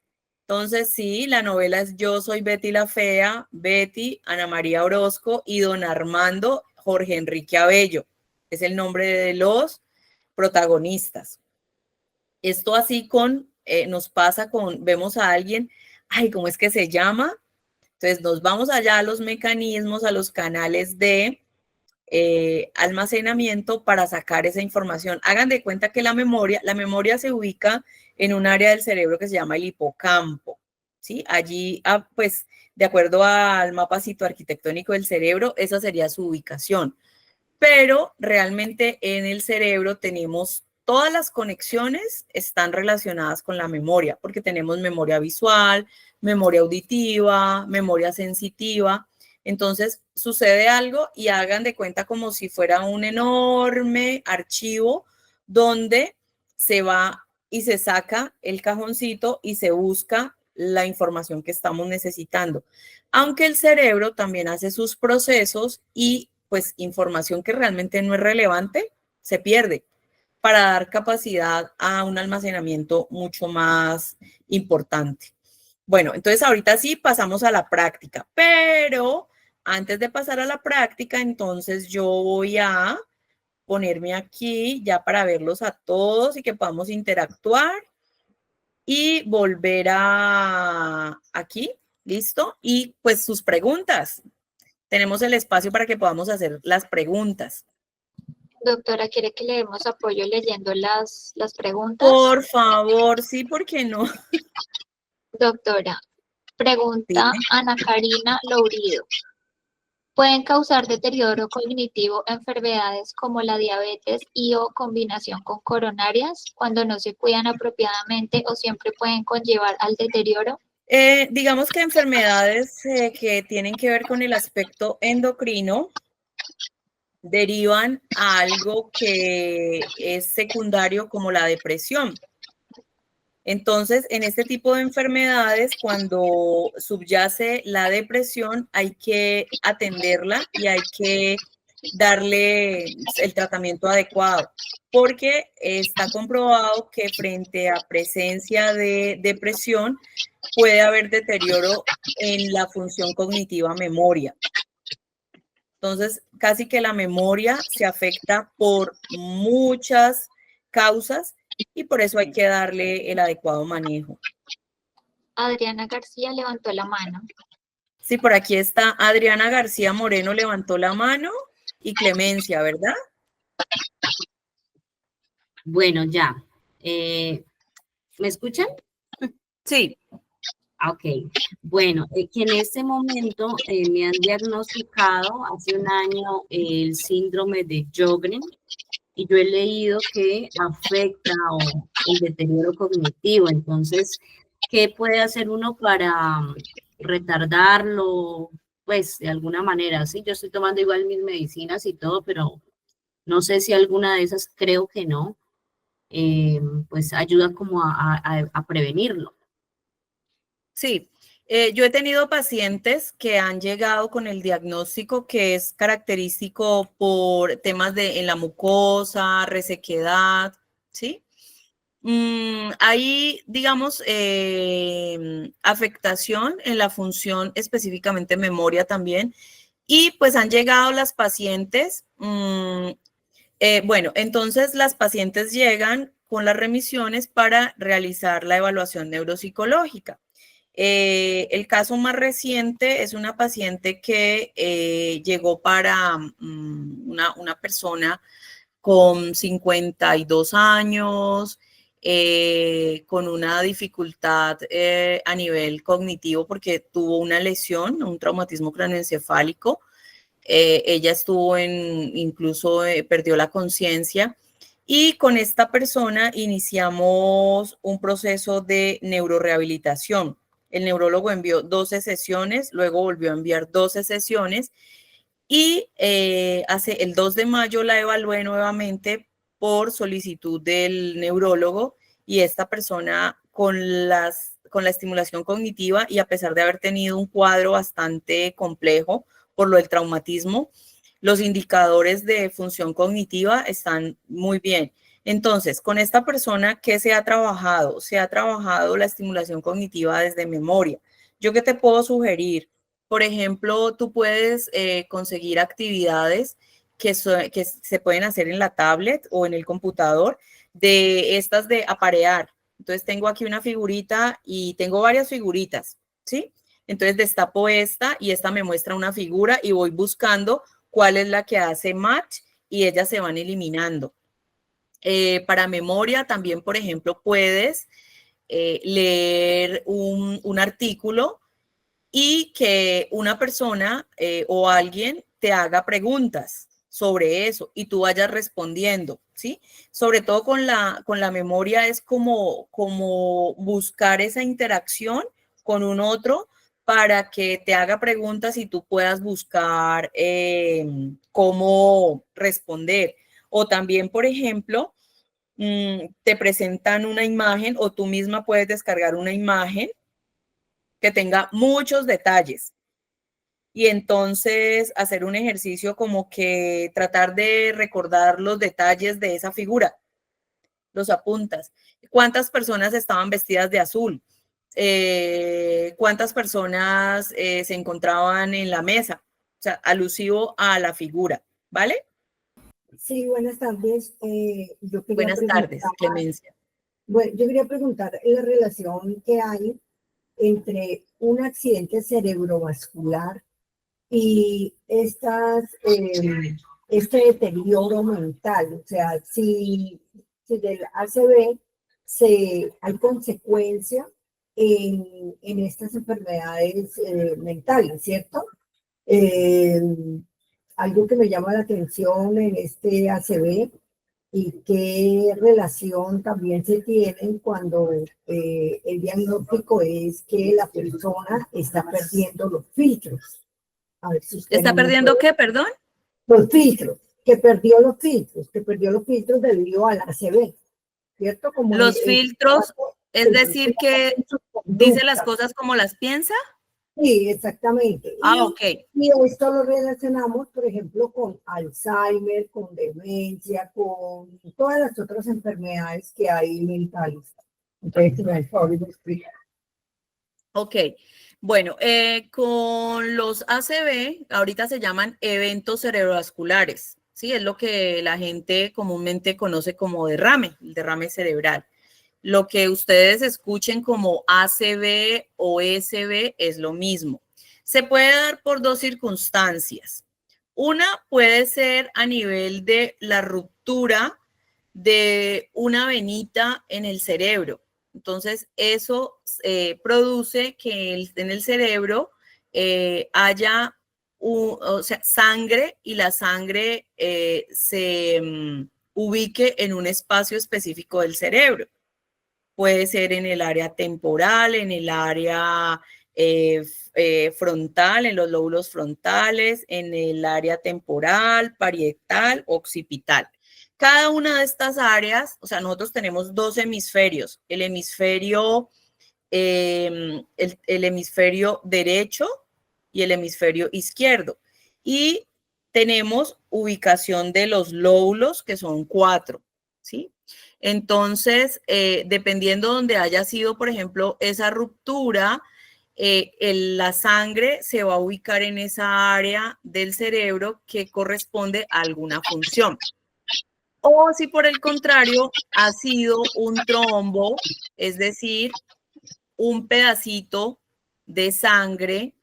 Entonces, sí, la novela es Yo soy Betty la Fea, Betty, Ana María Orozco y don Armando Jorge Enrique Abello. Es el nombre de los protagonistas. Esto así nos pasa vemos a alguien, ay, ¿cómo es que se llama? Entonces nos vamos allá a los mecanismos, a los canales de almacenamiento para sacar esa información. Hagan de cuenta que la memoria se ubica en un área del cerebro que se llama el hipocampo, ¿sí? Allí, pues, de acuerdo al mapa citoarquitectónico del cerebro, esa sería su ubicación. Pero realmente en el cerebro tenemos todas las conexiones están relacionadas con la memoria, porque tenemos memoria visual, memoria auditiva, memoria sensitiva. Entonces sucede algo y hagan de cuenta como si fuera un enorme archivo donde se va y se saca el cajoncito y se busca la información que estamos necesitando. Aunque el cerebro también hace sus procesos y pues información que realmente no es relevante se pierde para dar capacidad a un almacenamiento mucho más importante. Bueno, entonces ahorita sí pasamos a la práctica, pero antes de pasar a la práctica, entonces yo voy a ponerme aquí ya para verlos a todos y que podamos interactuar y volver a aquí, ¿listo? Y pues sus preguntas. tenemos el espacio para que podamos hacer las preguntas. Doctora, ¿quiere que le demos apoyo leyendo las preguntas? Por favor, sí, ¿por qué no? Doctora, pregunta Dime. Ana Karina Lourido. ¿Pueden causar deterioro cognitivo enfermedades como la diabetes y o combinación con coronarias cuando no se cuidan apropiadamente o siempre pueden conllevar al deterioro? Digamos que enfermedades que tienen que ver con el aspecto endocrino derivan a algo que es secundario como la depresión. Entonces, en este tipo de enfermedades, cuando subyace la depresión, hay que atenderla y hay que darle el tratamiento adecuado, porque está comprobado que frente a presencia de depresión puede haber deterioro en la función cognitiva memoria. Entonces, casi que la memoria se afecta por muchas causas y por eso hay que darle el adecuado manejo. Adriana García levantó la mano. Sí, por aquí está Adriana García Moreno, levantó la mano, y Clemencia, ¿verdad? Bueno, ya. ¿Me escuchan? Sí. Ok. Bueno, que en este momento me han diagnosticado hace un año el síndrome de Sjögren y yo he leído que afecta el deterioro cognitivo. Entonces, ¿qué puede hacer uno para retardarlo? Pues, de alguna manera, sí, yo estoy tomando igual mis medicinas y todo, pero no sé si alguna de esas, creo que no, pues ayuda como a prevenirlo. Sí, yo he tenido pacientes que han llegado con el diagnóstico que es característico por temas en la mucosa, resequedad, ¿sí? Hay, digamos, afectación en la función, específicamente memoria también, y pues han llegado las pacientes, bueno, entonces las pacientes llegan con las remisiones para realizar la evaluación neuropsicológica. El caso más reciente es una paciente que llegó para una persona con 52 años, con una dificultad a nivel cognitivo porque tuvo una lesión, un traumatismo craneoencefálico. Ella estuvo incluso perdió la conciencia. Y con esta persona iniciamos un proceso de neurorehabilitación. El neurólogo envió 12 sesiones, luego volvió a enviar 12 sesiones y hace el 2 de mayo la evalué nuevamente por solicitud del neurólogo y esta persona con la estimulación cognitiva y a pesar de haber tenido un cuadro bastante complejo por lo del traumatismo, los indicadores de función cognitiva están muy bien. Entonces, con esta persona, ¿qué se ha trabajado? Se ha trabajado la estimulación cognitiva desde memoria. ¿Yo qué te puedo sugerir? Por ejemplo, tú puedes conseguir actividades que se pueden hacer en la tablet o en el computador, de estas de aparear. Entonces, tengo aquí una figurita y tengo varias figuritas, ¿sí? Entonces, destapo esta y esta me muestra una figura y voy buscando cuál es la que hace match y ellas se van eliminando. Para memoria también, por ejemplo, puedes leer un artículo y que una persona o alguien te haga preguntas sobre eso y tú vayas respondiendo, ¿sí? Sobre todo con la memoria es como buscar esa interacción con un otro para que te haga preguntas y tú puedas buscar cómo responder. O también, por ejemplo, te presentan una imagen o tú misma puedes descargar una imagen que tenga muchos detalles y entonces hacer un ejercicio como que tratar de recordar los detalles de esa figura, los apuntas. ¿Cuántas personas estaban vestidas de azul? ¿Cuántas personas se encontraban en la mesa? O sea, alusivo a la figura, ¿vale? Sí, buenas tardes. Buenas tardes, Clemencia. Bueno, yo quería preguntar la relación que hay entre un accidente cerebrovascular y este deterioro mental. O sea, si del ACV hay consecuencia en estas enfermedades mentales, ¿cierto? Algo que me llama la atención en este ACV y qué relación también se tienen cuando el diagnóstico es que la persona está perdiendo los filtros. A ver si usted ¿Está no me perdiendo puede- qué, perdón? Los filtros, que perdió los filtros debido al ACV, ¿cierto? Como Los filtros, es decir, que su dice las conducta. cosas como las piensa. Sí, exactamente. Ah, ok. Y esto lo relacionamos, por ejemplo, con Alzheimer, con demencia, con todas las otras enfermedades que hay mentales. Entonces, si me da el favor y me explica. Ok, bueno, con los ACV, ahorita se llaman eventos cerebrovasculares, ¿sí? Es lo que la gente comúnmente conoce como derrame, el derrame cerebral. Lo que ustedes escuchen como ACV o SB es lo mismo. Se puede dar por dos circunstancias. Una puede ser a nivel de la ruptura de una venita en el cerebro. Entonces, eso produce que en el cerebro haya o sea, sangre y la sangre se ubique en un espacio específico del cerebro. Puede ser en el área temporal, en el área frontal, en los lóbulos frontales, en el área temporal, parietal, occipital. Cada una de estas áreas, o sea, nosotros tenemos dos hemisferios, el hemisferio derecho y el hemisferio izquierdo. Y tenemos ubicación de los lóbulos, que son 4, ¿sí? Entonces, dependiendo donde haya sido, por ejemplo, esa ruptura, la sangre se va a ubicar en esa área del cerebro que corresponde a alguna función. O si por el contrario ha sido un trombo, es decir, un pedacito de sangre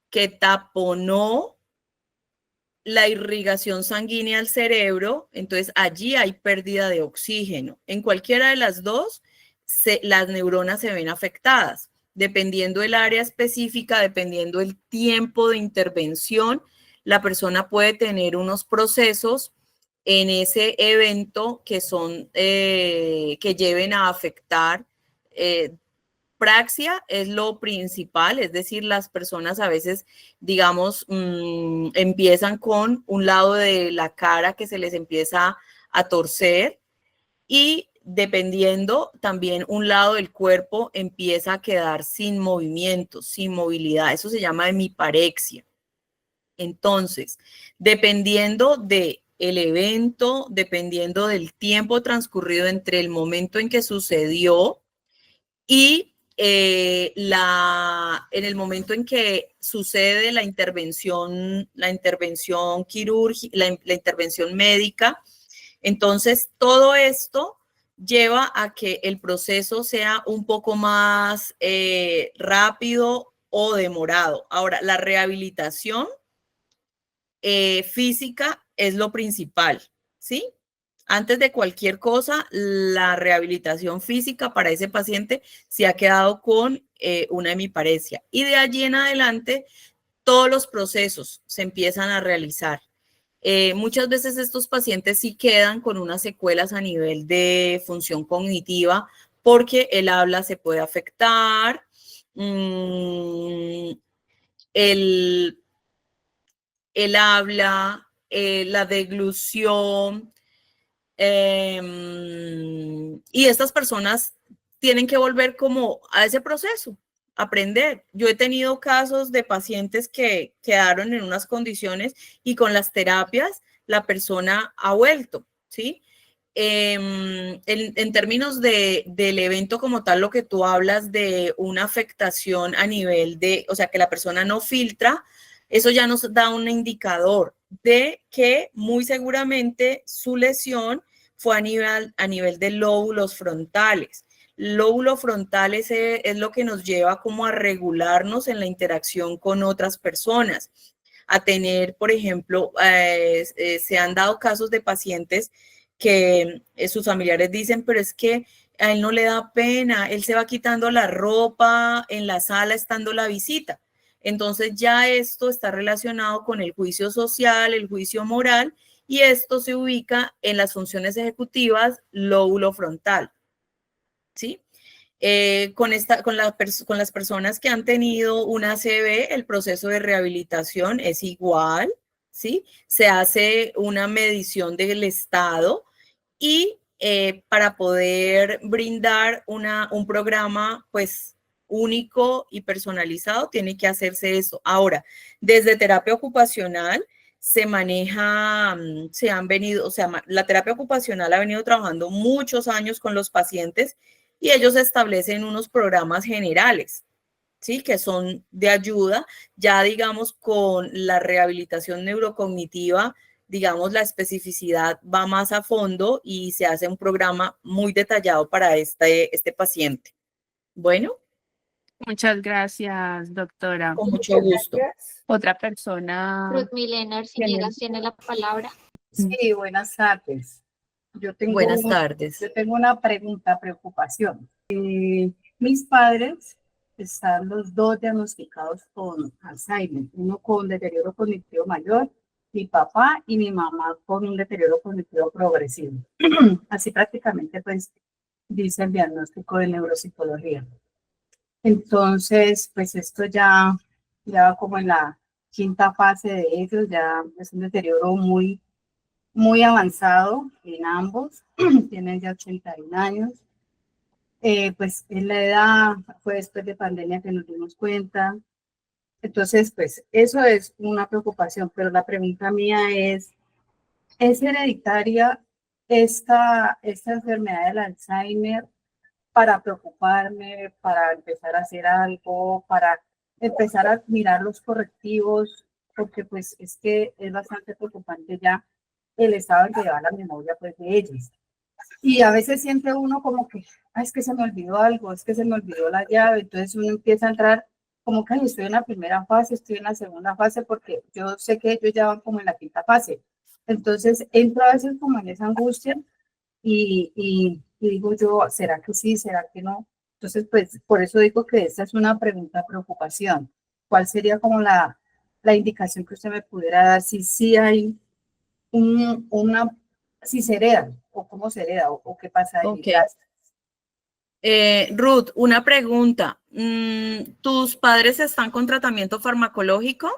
que taponó la irrigación sanguínea al cerebro, entonces allí hay pérdida de oxígeno. En cualquiera de las dos, las neuronas se ven afectadas. Dependiendo del área específica, dependiendo del tiempo de intervención, la persona puede tener unos procesos en ese evento que son, que lleven a afectar. Praxia es lo principal, es decir, las personas a veces, digamos, empiezan con un lado de la cara que se les empieza a torcer y dependiendo también un lado del cuerpo empieza a quedar sin movimiento, sin movilidad. Eso se llama hemiparexia. Entonces, dependiendo del evento, dependiendo del tiempo transcurrido entre el momento en que sucedió y en el momento en que sucede la intervención quirúrgica, la intervención médica, entonces todo esto lleva a que el proceso sea un poco más rápido o demorado. Ahora, la rehabilitación física es lo principal, ¿sí? Antes de cualquier cosa, la rehabilitación física para ese paciente se ha quedado con una hemiparesia. Y de allí en adelante, todos los procesos se empiezan a realizar. Muchas veces estos pacientes sí quedan con unas secuelas a nivel de función cognitiva porque el habla se puede afectar, el habla, la deglución, y estas personas tienen que volver como a ese proceso, aprender. Yo he tenido casos de pacientes que quedaron en unas condiciones y con las terapias la persona ha vuelto, ¿sí? En términos del evento como tal, lo que tú hablas de una afectación a nivel de, o sea, que la persona no filtra, eso ya nos da un indicador de que muy seguramente su lesión fue a nivel de lóbulos frontales. Lóbulo frontal es lo que nos lleva como a regularnos en la interacción con otras personas. a tener, por ejemplo, se han dado casos de pacientes que sus familiares dicen, pero es que a él no le da pena, él se va quitando la ropa en la sala estando la visita. Entonces ya esto está relacionado con el juicio social, el juicio moral, y esto se ubica en las funciones ejecutivas lóbulo frontal, ¿sí? Con las personas que han tenido una ACV, el proceso de rehabilitación es igual, ¿sí? Se hace una medición del estado y para poder brindar un programa, pues, único y personalizado, tiene que hacerse eso. Ahora, desde terapia ocupacional se maneja, la terapia ocupacional ha venido trabajando muchos años con los pacientes y ellos establecen unos programas generales, ¿sí? Que son de ayuda, ya digamos con la rehabilitación neurocognitiva, digamos la especificidad va más a fondo y se hace un programa muy detallado para este paciente. Bueno. Muchas gracias, doctora. Con mucho gusto. Gracias. Otra persona. Ruth Milena Arciniegas tiene la palabra. Sí, buenas tardes. Buenas tardes. Yo tengo una preocupación. Mis padres están los dos diagnosticados con Alzheimer, uno con deterioro cognitivo mayor, mi papá y mi mamá con un deterioro cognitivo progresivo. Así prácticamente pues dice el diagnóstico de neuropsicología. Entonces, pues esto ya va como en la quinta fase de ellos, ya es un deterioro muy avanzado en ambos, tienen ya 81 años. Pues en la edad fue después de pandemia que nos dimos cuenta. Entonces, pues eso es una preocupación, pero la pregunta mía ¿es hereditaria esta enfermedad del Alzheimer para preocuparme, para empezar a hacer algo, para empezar a mirar los correctivos? Porque pues es que es bastante preocupante ya el estado en que lleva la memoria pues de ellos. Y a veces siente uno como que, es que se me olvidó algo, es que se me olvidó la llave, entonces uno empieza a entrar como que estoy en la primera fase, estoy en la segunda fase, porque yo sé que ellos ya van como en la quinta fase. Entonces entro a veces como en esa angustia y digo yo, ¿será que sí, será que no? Entonces, pues por eso digo que esta es una pregunta preocupación. ¿Cuál sería como la indicación que usted me pudiera dar si sí hay si se hereda o cómo se hereda o qué pasa ahí? Okay. Ruth, una pregunta. ¿Tus padres están con tratamiento farmacológico?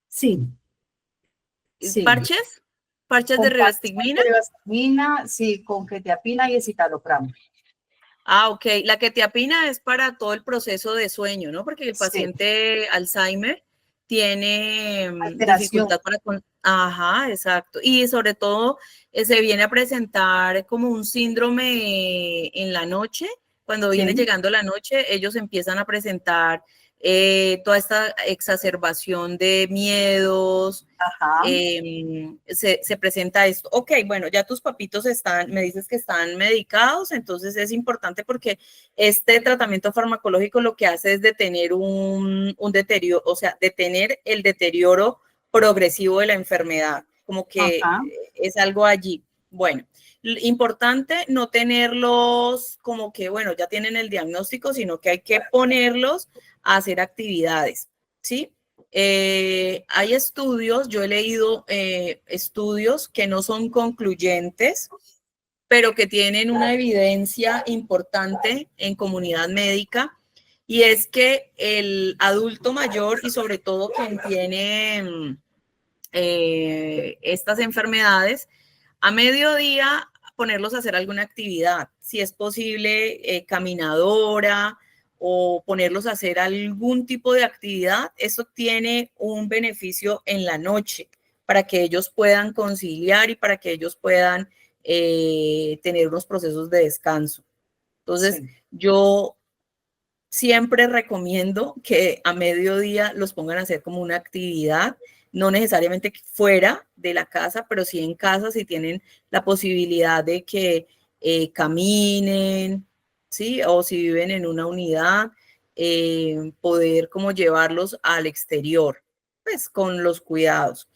Sí. Sí. ¿Parches? ¿Parches de rivastigmina? Sí, con quetiapina y escitalopram. Ah, ok. La quetiapina es para todo el proceso de sueño, ¿no? Porque el paciente Alzheimer tiene dificultad para... Ajá, exacto. Y sobre todo se viene a presentar como un síndrome en la noche. Cuando viene llegando la noche, ellos empiezan a presentar toda esta exacerbación de miedos. Se presenta esto. Ok, bueno, ya tus papitos me dices que están medicados, entonces es importante porque este tratamiento farmacológico lo que hace es detener un deterioro, o sea, detener el deterioro progresivo de la enfermedad, como que es algo allí. Bueno, importante no tenerlos como que, bueno, ya tienen el diagnóstico, sino que hay que ponerlos a hacer actividades, ¿sí? Hay estudios, yo he leído estudios que no son concluyentes, pero que tienen una evidencia importante en comunidad médica, y es que el adulto mayor y sobre todo quien tiene estas enfermedades, a mediodía ponerlos a hacer alguna actividad, si es posible caminadora o ponerlos a hacer algún tipo de actividad. Eso tiene un beneficio en la noche para que ellos puedan conciliar y para que ellos puedan tener unos procesos de descanso. Entonces, yo siempre recomiendo que a mediodía los pongan a hacer como una actividad, no necesariamente fuera de la casa, pero sí en casa, si tienen la posibilidad de que caminen, ¿sí? O si viven en una unidad, poder como llevarlos al exterior, pues con los cuidados.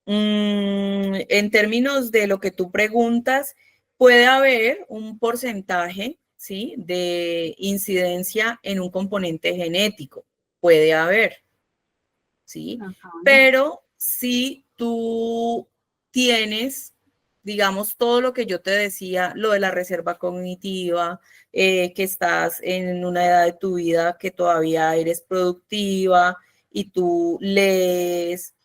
En términos de lo que tú preguntas, puede haber un porcentaje, ¿sí?, de incidencia en un componente genético. Puede haber, ¿sí? Ajá. Pero si tú tienes, digamos, todo lo que yo te decía, lo de la reserva cognitiva, que estás en una edad de tu vida que todavía eres productiva y tú lees,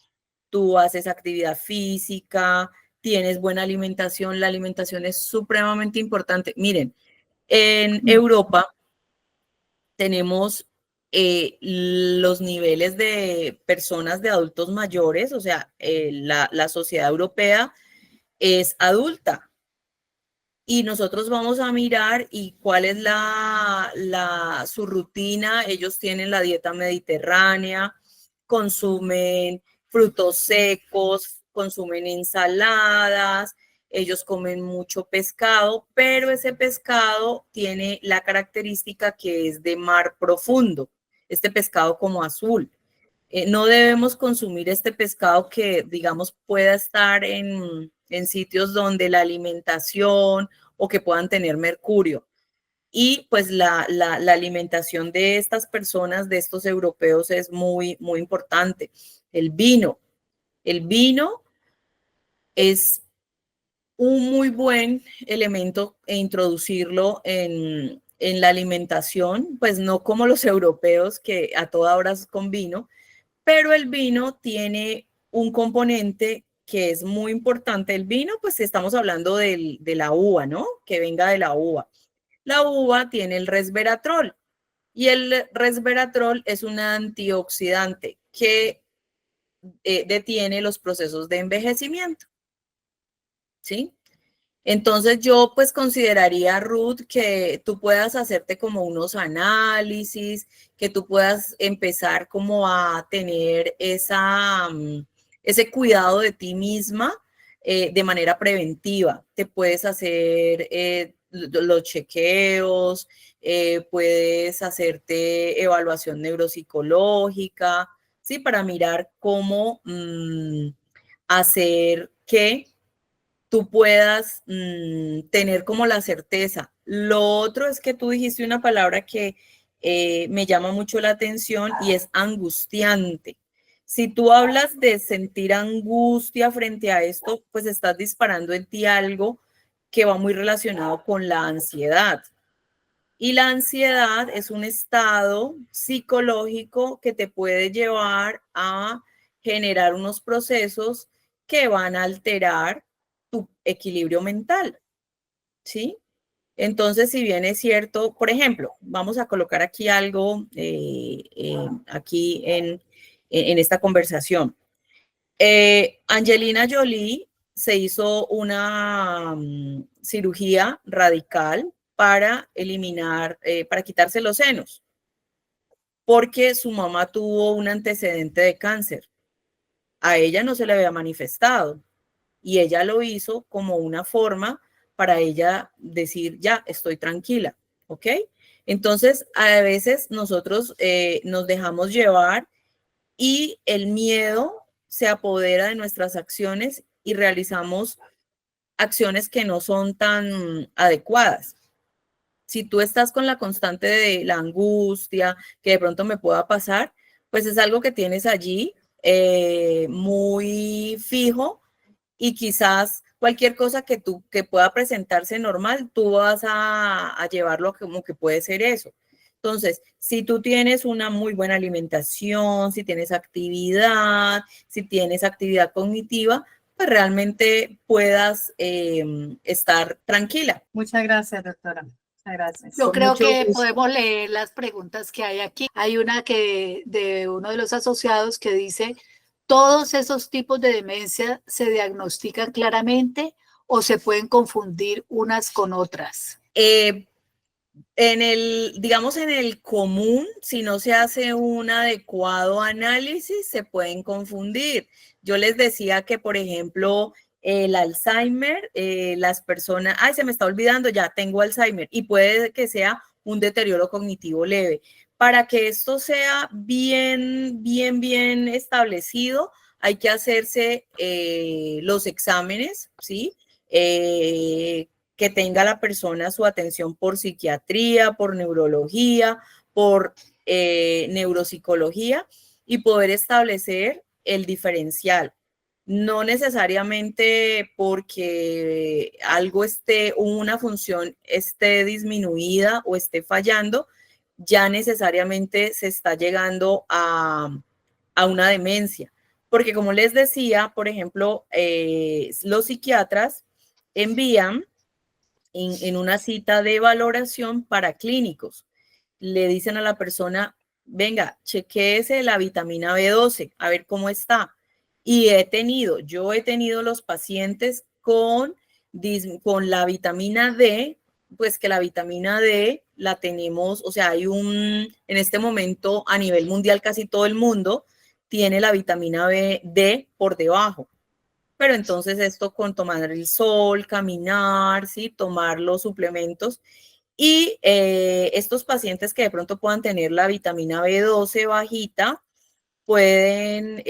tú haces actividad física, tienes buena alimentación, la alimentación es supremamente importante. Miren, en Europa tenemos los niveles de personas de adultos mayores, o sea, la sociedad europea es adulta. Y nosotros vamos a mirar y cuál es su rutina. Ellos tienen la dieta mediterránea, consumen frutos secos, consumen ensaladas, ellos comen mucho pescado, pero ese pescado tiene la característica que es de mar profundo, este pescado como azul. No debemos consumir este pescado que, digamos, pueda estar en sitios donde la alimentación o que puedan tener mercurio. Y pues la alimentación de estas personas, de estos europeos, es muy, muy importante. El vino es un muy buen elemento e introducirlo en la alimentación, pues no como los europeos que a toda hora es con vino, pero el vino tiene un componente que es muy importante. El vino, pues estamos hablando de la uva, ¿no? Que venga de la uva. La uva tiene el resveratrol y el resveratrol es un antioxidante que detiene los procesos de envejecimiento, ¿sí? Entonces yo pues consideraría, Ruth, que tú puedas hacerte como unos análisis, que tú puedas empezar como a tener ese cuidado de ti misma de manera preventiva. Te puedes hacer los chequeos, puedes hacerte evaluación neuropsicológica, ¿sí? Para mirar cómo hacer que tú puedas tener como la certeza. Lo otro es que tú dijiste una palabra que me llama mucho la atención y es angustiante. Si tú hablas de sentir angustia frente a esto, pues estás disparando en ti algo que va muy relacionado con la ansiedad. Y la ansiedad es un estado psicológico que te puede llevar a generar unos procesos que van a alterar tu equilibrio mental, ¿sí? Entonces, si bien es cierto, por ejemplo, vamos a colocar aquí algo aquí en esta conversación. Angelina Jolie se hizo una cirugía radical para eliminar, para quitarse los senos, porque su mamá tuvo un antecedente de cáncer. A ella no se le había manifestado y ella lo hizo como una forma para ella decir, ya, estoy tranquila, ¿ok? Entonces, a veces nosotros nos dejamos llevar y el miedo se apodera de nuestras acciones y realizamos acciones que no son tan adecuadas. Si tú estás con la constante de la angustia, que de pronto me pueda pasar, pues es algo que tienes allí muy fijo y quizás cualquier cosa que pueda presentarse normal, tú vas a llevarlo como que puede ser eso. Entonces, si tú tienes una muy buena alimentación, si tienes actividad cognitiva, pues realmente puedas estar tranquila. Muchas gracias, doctora. Muchas gracias. Yo Con creo mucho que gusto. podemos leer las preguntas que hay aquí. Hay una que de uno de los asociados que dice, ¿todos esos tipos de demencia se diagnostican claramente o se pueden confundir unas con otras? Digamos, en el común, si no se hace un adecuado análisis, se pueden confundir. Yo les decía que, por ejemplo, el Alzheimer, las personas, ay, se me está olvidando, ya tengo Alzheimer, y puede que sea un deterioro cognitivo leve, Para que esto sea bien establecido, hay que hacerse los exámenes, ¿sí? Que tenga la persona su atención por psiquiatría, por neurología, por neuropsicología y poder establecer el diferencial. No necesariamente porque algo una función esté disminuida o esté fallando, ya necesariamente se está llegando a una demencia. Porque como les decía, por ejemplo, los psiquiatras envían en una cita de valoración para clínicos. Le dicen a la persona, venga, chequéese la vitamina B12, a ver cómo está. Y yo he tenido los pacientes con la vitamina D, pues que la vitamina D la tenemos, o sea, en este momento a nivel mundial casi todo el mundo tiene la vitamina D por debajo. Pero entonces esto con tomar el sol, caminar, ¿sí? Tomar los suplementos. Y estos pacientes que de pronto puedan tener la vitamina B12 bajita, pueden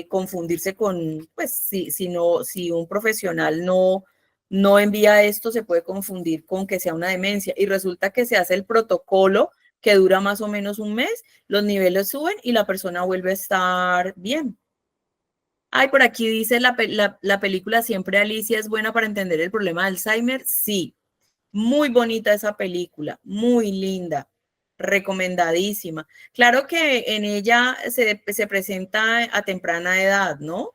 confundirse con, pues, si un profesional no envía esto, se puede confundir con que sea una demencia. Y resulta que se hace el protocolo que dura más o menos un mes, los niveles suben y la persona vuelve a estar bien. Ay, por aquí dice la película Siempre Alicia es buena para entender el problema de Alzheimer. Sí, muy bonita esa película, muy linda, recomendadísima. Claro que en ella se presenta a temprana edad, ¿no?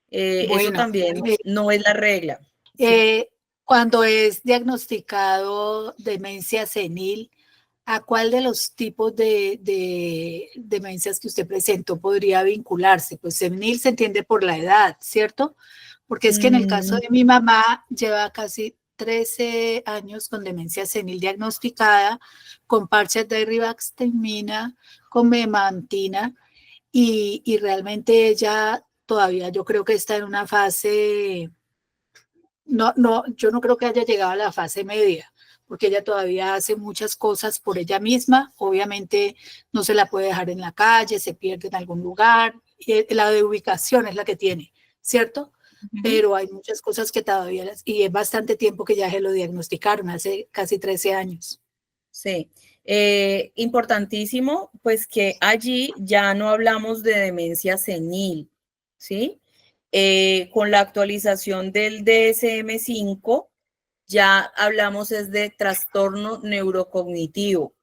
Eso Bueno, también no es la regla. cuando es diagnosticado demencia senil, ¿a cuál de los tipos de demencias que usted presentó podría vincularse? Pues senil se entiende por la edad, ¿cierto? Porque es que en el caso de mi mamá lleva casi 13 años con demencia senil diagnosticada, con parches de rivaroxatina, con memantina, y realmente ella todavía yo creo que está en una fase, yo no creo que haya llegado a la fase media, porque ella todavía hace muchas cosas por ella misma. Obviamente no se la puede dejar en la calle, se pierde en algún lugar, y la de ubicación es la que tiene, ¿cierto? Pero hay muchas cosas que todavía, y es bastante tiempo que ya se lo diagnosticaron, hace casi 13 años. Sí, importantísimo, pues que allí ya no hablamos de demencia senil, ¿sí? Con la actualización del DSM-5, ya hablamos es de trastorno neurocognitivo.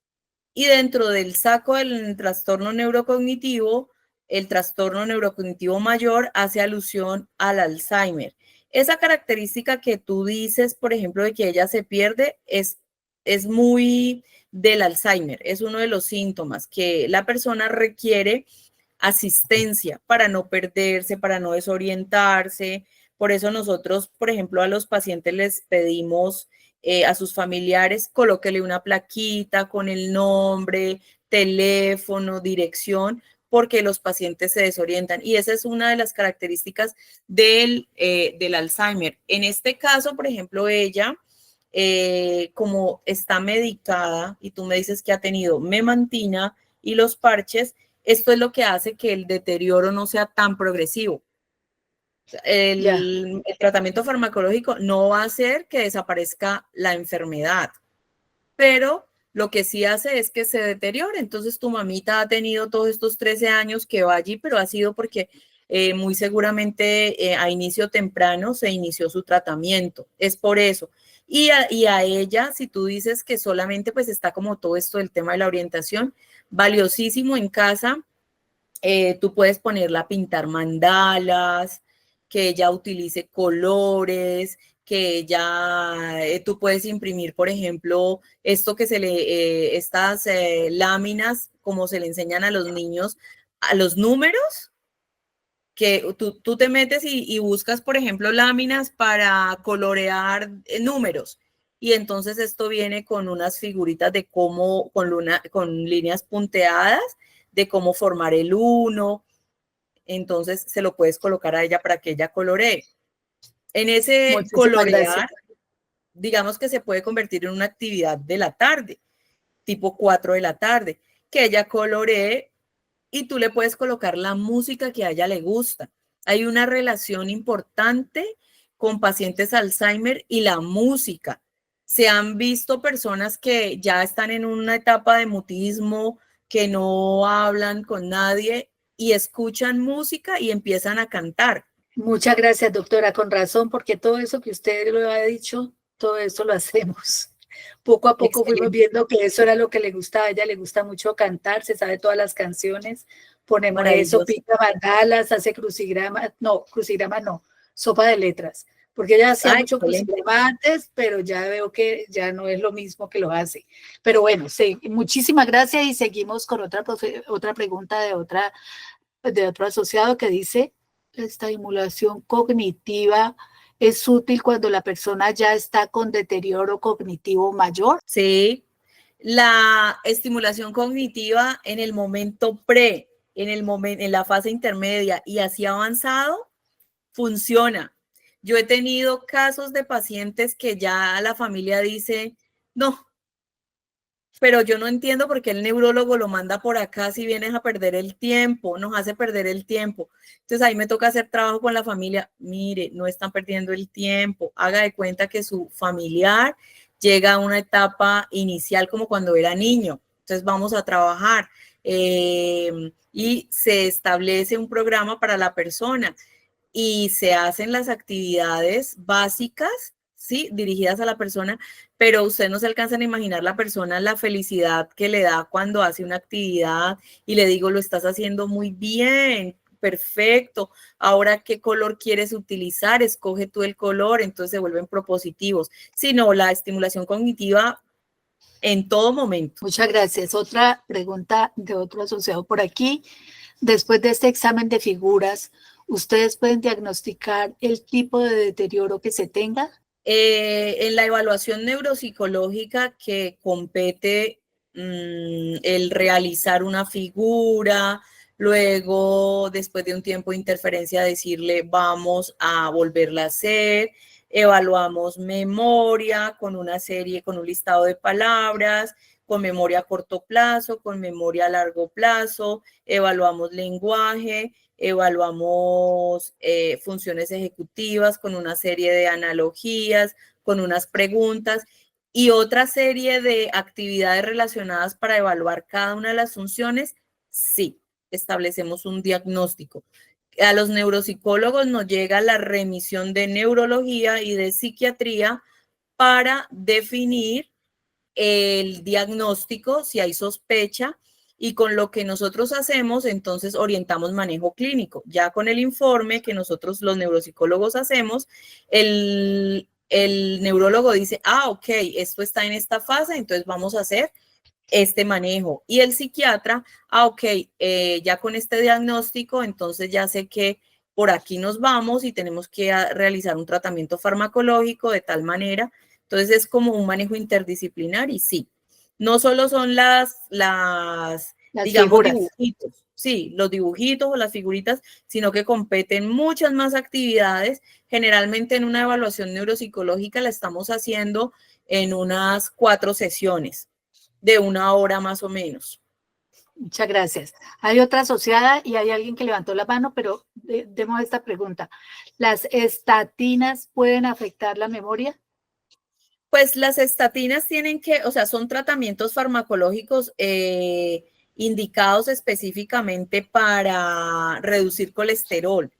Y dentro del saco del trastorno neurocognitivo, el trastorno neurocognitivo mayor hace alusión al Alzheimer. Esa característica que tú dices, por ejemplo, de que ella se pierde, es muy del Alzheimer. Es uno de los síntomas que la persona requiere asistencia para no perderse, para no desorientarse. Por eso nosotros, por ejemplo, a los pacientes les pedimos a sus familiares, colóquele una plaquita con el nombre, teléfono, dirección, porque los pacientes se desorientan. Y esa es una de las características del Alzheimer. En este caso, por ejemplo, ella, como está medicada y tú me dices que ha tenido memantina y los parches, esto es lo que hace que el deterioro no sea tan progresivo. El tratamiento farmacológico no va a hacer que desaparezca la enfermedad, pero lo que sí hace es que se deteriore. Entonces tu mamita ha tenido todos estos 13 años que va allí, pero ha sido porque muy seguramente a inicio temprano se inició su tratamiento. Es por eso. Y a ella, si tú dices que solamente pues está como todo esto del tema de la orientación, valiosísimo en casa, tú puedes ponerla a pintar mandalas, que ella utilice colores, que ella, tú puedes imprimir, por ejemplo, esto que estas láminas, como se le enseñan a los niños, a los números, que tú te metes y buscas, por ejemplo, láminas para colorear números. Y entonces esto viene con unas figuritas de cómo, con líneas punteadas, de cómo formar el 1. Entonces se lo puedes colocar a ella para que ella coloree. En ese Muchísimas colorear, gracias. digamos que se puede convertir en una actividad de la tarde. tipo 4 de la tarde, que ella coloree y tú le puedes colocar la música que a ella le gusta. Hay una relación importante con pacientes Alzheimer y la música. Se han visto personas que ya están en una etapa de mutismo, que no hablan con nadie y escuchan música y empiezan a cantar. Muchas gracias, doctora, con razón, porque todo eso que usted lo ha dicho, todo eso lo hacemos. Poco a poco fuimos viendo que eso era lo que le gustaba. A ella le gusta mucho cantar, se sabe todas las canciones. Ponemos eso, pinta mandalas, hace crucigramas, no, sopa de letras. Porque ella hacía mucho crucigrama antes, pero ya veo que ya no es lo mismo que lo hace. Pero bueno, sí, muchísimas gracias y seguimos con otra pregunta de otro asociado que dice: la estimulación cognitiva es útil cuando la persona ya está con deterioro cognitivo mayor. Sí, la estimulación cognitiva en el momento en la fase intermedia y así avanzado, funciona. Yo he tenido casos de pacientes que ya la familia dice, no, pero yo no entiendo por qué el neurólogo lo manda por acá si vienes a perder el tiempo, nos hace perder el tiempo. Entonces ahí me toca hacer trabajo con la familia. Mire, no están perdiendo el tiempo. Haga de cuenta que su familiar llega a una etapa inicial como cuando era niño. Entonces vamos a trabajar y se establece un programa para la persona y se hacen las actividades básicas, ¿sí? Dirigidas a la persona, pero usted no se alcanzan a imaginar la persona la felicidad que le da cuando hace una actividad y le digo, lo estás haciendo muy bien, perfecto, ahora qué color quieres utilizar, escoge tú el color, entonces se vuelven propositivos. Si no, la estimulación cognitiva en todo momento. Muchas gracias. Otra pregunta de otro asociado por aquí. Después de este examen de figuras, ¿ustedes pueden diagnosticar el tipo de deterioro que se tenga? En la evaluación neuropsicológica que compete el realizar una figura, luego después de un tiempo de interferencia decirle vamos a volverla a hacer, evaluamos memoria con una serie, con un listado de palabras, con memoria a corto plazo, con memoria a largo plazo, evaluamos lenguaje, evaluamos funciones ejecutivas con una serie de analogías, con unas preguntas y otra serie de actividades relacionadas para evaluar cada una de las funciones. Sí, establecemos un diagnóstico. A los neuropsicólogos nos llega la remisión de neurología y de psiquiatría para definir el diagnóstico, si hay sospecha, y con lo que nosotros hacemos, entonces orientamos manejo clínico. Ya con el informe que nosotros los neuropsicólogos hacemos, el neurólogo dice, ok, esto está en esta fase, entonces vamos a hacer este manejo. Y el psiquiatra, ok, ya con este diagnóstico, entonces ya sé que por aquí nos vamos y tenemos que realizar un tratamiento farmacológico de tal manera. Entonces es como un manejo interdisciplinar y sí, no solo son las digamos, figuras. dibujitos, sí, los dibujitos o las figuritas, sino que competen muchas más actividades. Generalmente en una evaluación neuropsicológica la estamos haciendo en unas 4 sesiones de 1 hora más o menos. Muchas gracias. Hay otra asociada y hay alguien que levantó la mano, pero demos esta pregunta. ¿Las estatinas pueden afectar la memoria? Pues las estatinas tienen que, o sea, son tratamientos farmacológicos indicados específicamente para reducir colesterol.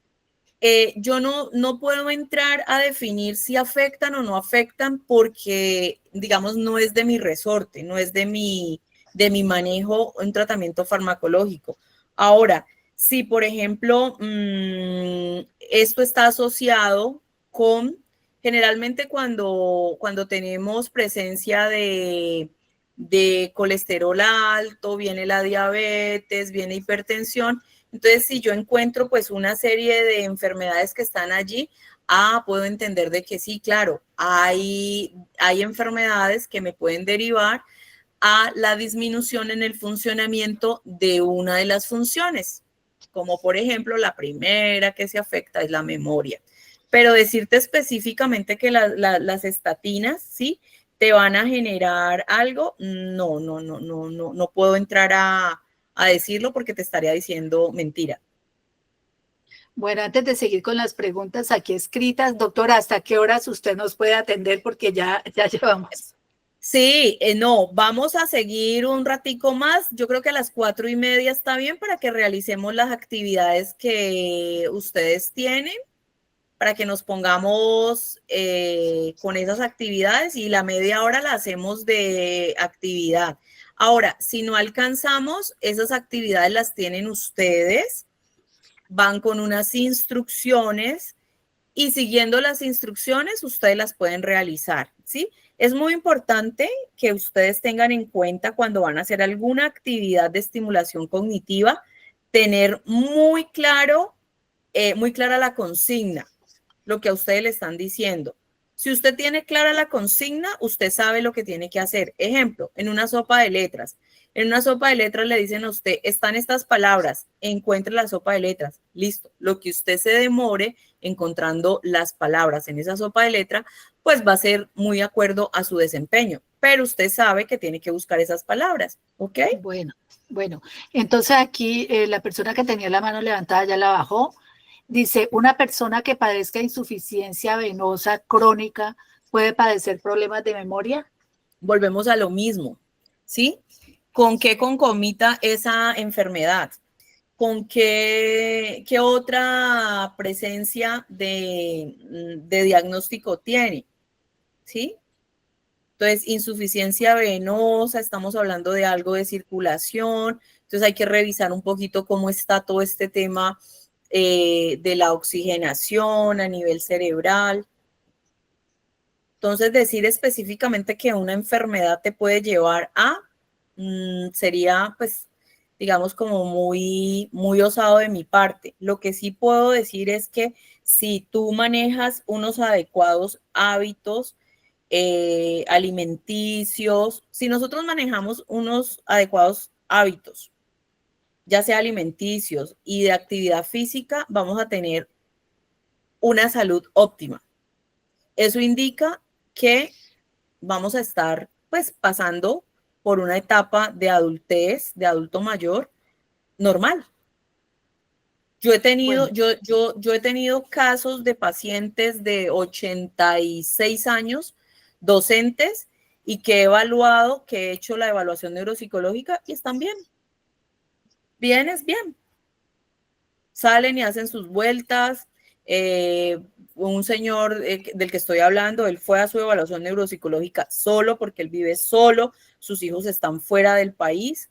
Yo no puedo entrar a definir si afectan o no afectan porque, digamos, no es de mi resorte, no es de mi manejo un tratamiento farmacológico. Ahora, si por ejemplo esto está asociado con, generalmente cuando tenemos presencia de colesterol alto, viene la diabetes, viene hipertensión. Entonces, si yo encuentro pues una serie de enfermedades que están allí, puedo entender de que sí, claro, hay enfermedades que me pueden derivar a la disminución en el funcionamiento de una de las funciones, como por ejemplo la primera que se afecta es la memoria. Pero decirte específicamente que las estatinas, ¿sí?, ¿te van a generar algo? No puedo entrar a decirlo porque te estaría diciendo mentira. Bueno, antes de seguir con las preguntas aquí escritas, doctora, ¿hasta qué horas usted nos puede atender? Porque ya llevamos. Sí, no, vamos a seguir un ratico más. Yo creo que a las 4:30 está bien para que realicemos las actividades que ustedes tienen, para que nos pongamos con esas actividades y la media hora la hacemos de actividad. Ahora, si no alcanzamos, esas actividades las tienen ustedes, van con unas instrucciones y siguiendo las instrucciones ustedes las pueden realizar, ¿sí? Es muy importante que ustedes tengan en cuenta cuando van a hacer alguna actividad de estimulación cognitiva, tener muy clara la consigna, lo que a ustedes le están diciendo. Si usted tiene clara la consigna, usted sabe lo que tiene que hacer. Ejemplo, en una sopa de letras. En una sopa de letras le dicen a usted, están estas palabras, encuentre la sopa de letras. Listo. Lo que usted se demore encontrando las palabras en esa sopa de letras, pues va a ser muy de acuerdo a su desempeño. Pero usted sabe que tiene que buscar esas palabras, ¿ok? Bueno. Entonces aquí la persona que tenía la mano levantada ya la bajó. Dice, ¿una persona que padezca insuficiencia venosa crónica puede padecer problemas de memoria? Volvemos a lo mismo, ¿sí? ¿Con qué concomita esa enfermedad? ¿Con qué otra presencia de diagnóstico tiene? ¿Sí? Entonces, insuficiencia venosa, estamos hablando de algo de circulación, entonces hay que revisar un poquito cómo está todo este tema de la oxigenación a nivel cerebral. Entonces, decir específicamente que una enfermedad te puede llevar a, sería, pues, digamos, como muy osado de mi parte. Lo que sí puedo decir es que si tú manejas unos adecuados hábitos alimenticios, si nosotros manejamos unos adecuados hábitos, ya sea alimenticios y de actividad física, vamos a tener una salud óptima. Eso indica que vamos a estar pues pasando por una etapa de adultez, de adulto mayor, normal. Yo he tenido, yo he tenido casos de pacientes de 86 años, docentes, y que he evaluado, que he hecho la evaluación neuropsicológica y están bien. Bien es bien. Salen y hacen sus vueltas. Un señor del que estoy hablando, él fue a su evaluación neuropsicológica solo porque él vive solo, sus hijos están fuera del país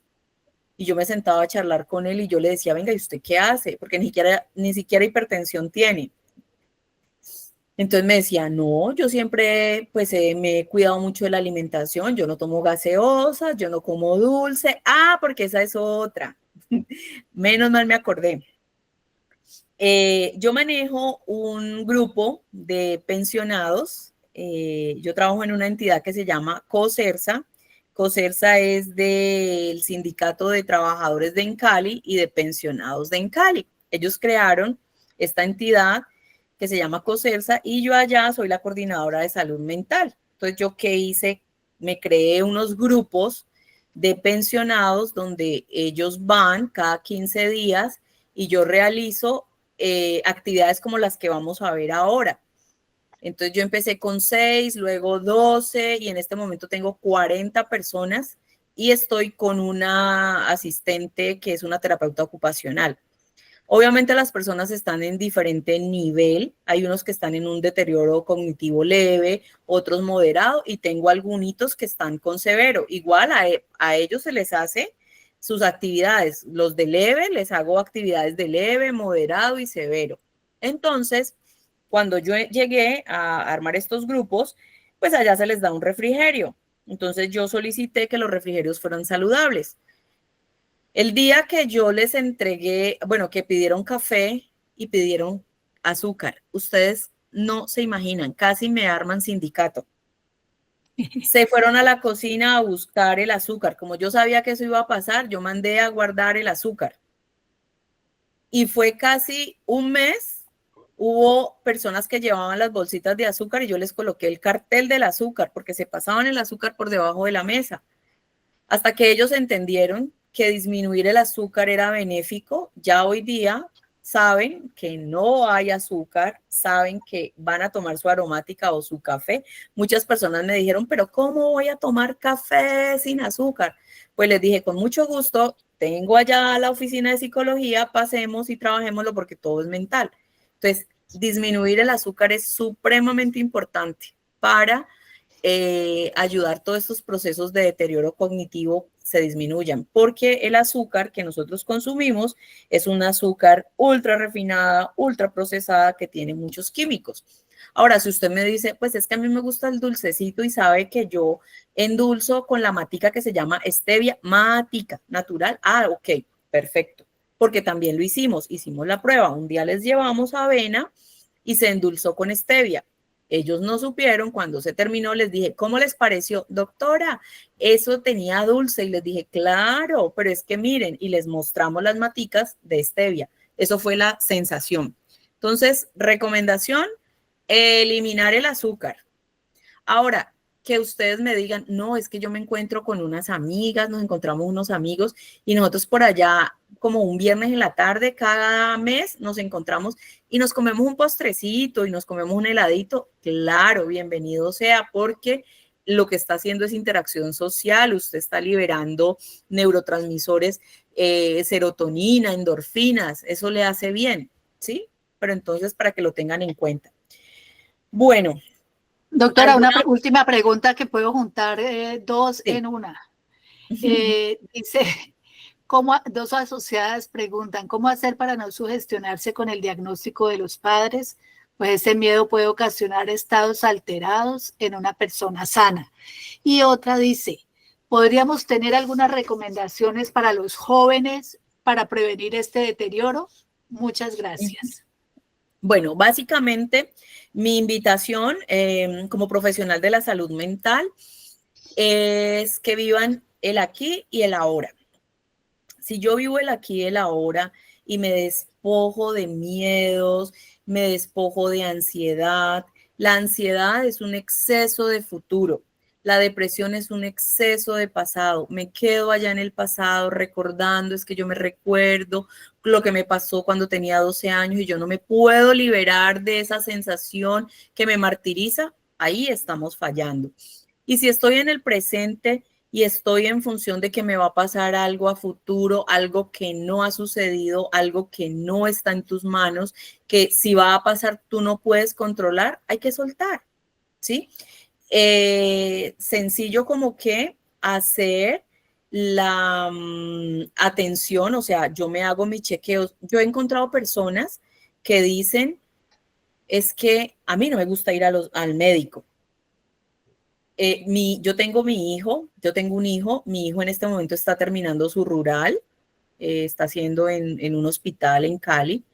y yo me sentaba a charlar con él y yo le decía, venga, ¿y usted qué hace? Porque ni siquiera hipertensión tiene. Entonces me decía, no, yo siempre pues me he cuidado mucho de la alimentación, yo no tomo gaseosas, yo no como dulce. Ah, porque esa es otra. Menos mal me acordé. Yo manejo un grupo de pensionados. Yo trabajo en una entidad que se llama COSERSA. COSERSA es del Sindicato de Trabajadores de Encali y de Pensionados de Encali. Ellos crearon esta entidad que se llama COSERSA y yo allá soy la coordinadora de salud mental. Entonces, ¿yo qué hice? Me creé unos grupos de pensionados donde ellos van cada 15 días y yo realizo actividades como las que vamos a ver ahora. Entonces yo empecé con 6, luego 12 y en este momento tengo 40 personas y estoy con una asistente que es una terapeuta ocupacional. Obviamente las personas están en diferente nivel, hay unos que están en un deterioro cognitivo leve, otros moderado y tengo algunos que están con severo. Igual a ellos se les hace sus actividades, los de leve, les hago actividades de leve, moderado y severo. Entonces, cuando yo llegué a armar estos grupos, pues allá se les da un refrigerio. Entonces yo solicité que los refrigerios fueran saludables. El día que yo les entregué, bueno, que pidieron café y pidieron azúcar, ustedes no se imaginan, casi me arman sindicato. Se fueron a la cocina a buscar el azúcar. Como yo sabía que eso iba a pasar, yo mandé a guardar el azúcar. Y fue casi un mes Hubo personas que llevaban las bolsitas de azúcar y yo les coloqué el cartel del azúcar porque se pasaban el azúcar por debajo de la mesa. Hasta que ellos entendieron que disminuir el azúcar era benéfico, ya hoy día saben que no hay azúcar, saben que van a tomar su aromática o su café. Muchas personas me dijeron, pero ¿cómo voy a tomar café sin azúcar? Pues les dije, con mucho gusto, tengo allá la oficina de psicología, pasemos y trabajémoslo porque todo es mental. Entonces, disminuir el azúcar es supremamente importante para ayudar todos estos procesos de deterioro cognitivo se disminuyan, porque el azúcar que nosotros consumimos es un azúcar ultra refinada, ultra procesada que tiene muchos químicos. Ahora, si usted me dice, pues es que a mí me gusta el dulcecito y sabe que yo endulzo con la matica que se llama stevia, matica natural, ok, perfecto, porque también lo hicimos la prueba, un día les llevamos avena y se endulzó con stevia. Ellos no supieron, cuando se terminó les dije, ¿cómo les pareció? Doctora, eso tenía dulce. Y les dije, claro, pero es que miren, y les mostramos las maticas de stevia. Eso fue la sensación. Entonces, recomendación, eliminar el azúcar. Ahora, que ustedes me digan, no, es que yo me encuentro con unas amigas, nos encontramos unos amigos y nosotros por allá, como un viernes en la tarde, cada mes nos encontramos y nos comemos un postrecito y nos comemos un heladito. Claro, bienvenido sea, porque lo que está haciendo es interacción social, usted está liberando neurotransmisores, serotonina, endorfinas, eso le hace bien, ¿sí? Pero entonces, para que lo tengan en cuenta. Bueno. Doctora, una última pregunta que puedo juntar dos Sí. en una. Dice, dos asociadas preguntan, ¿cómo hacer para no sugestionarse con el diagnóstico de los padres? Pues ese miedo puede ocasionar estados alterados en una persona sana. Y otra dice, ¿podríamos tener algunas recomendaciones para los jóvenes para prevenir este deterioro? Muchas gracias. Bueno, básicamente mi invitación como profesional de la salud mental es que vivan el aquí y el ahora. Si yo vivo el aquí y el ahora y me despojo de miedos, me despojo de ansiedad, la ansiedad es un exceso de futuro. La depresión es un exceso de pasado. Me quedo allá en el pasado recordando, es que yo me recuerdo lo que me pasó cuando tenía 12 años y yo no me puedo liberar de esa sensación que me martiriza. Ahí estamos fallando. Y si estoy en el presente y estoy en función de que me va a pasar algo a futuro, algo que no ha sucedido, algo que no está en tus manos, que si va a pasar tú no puedes controlar, hay que soltar, ¿sí? Sencillo como que hacer la atención, o sea, yo me hago mis chequeos. Yo he encontrado personas que dicen, es que a mí no me gusta ir al médico. Yo tengo un hijo, mi hijo en este momento está terminando su rural, está haciendo en un hospital en Cali,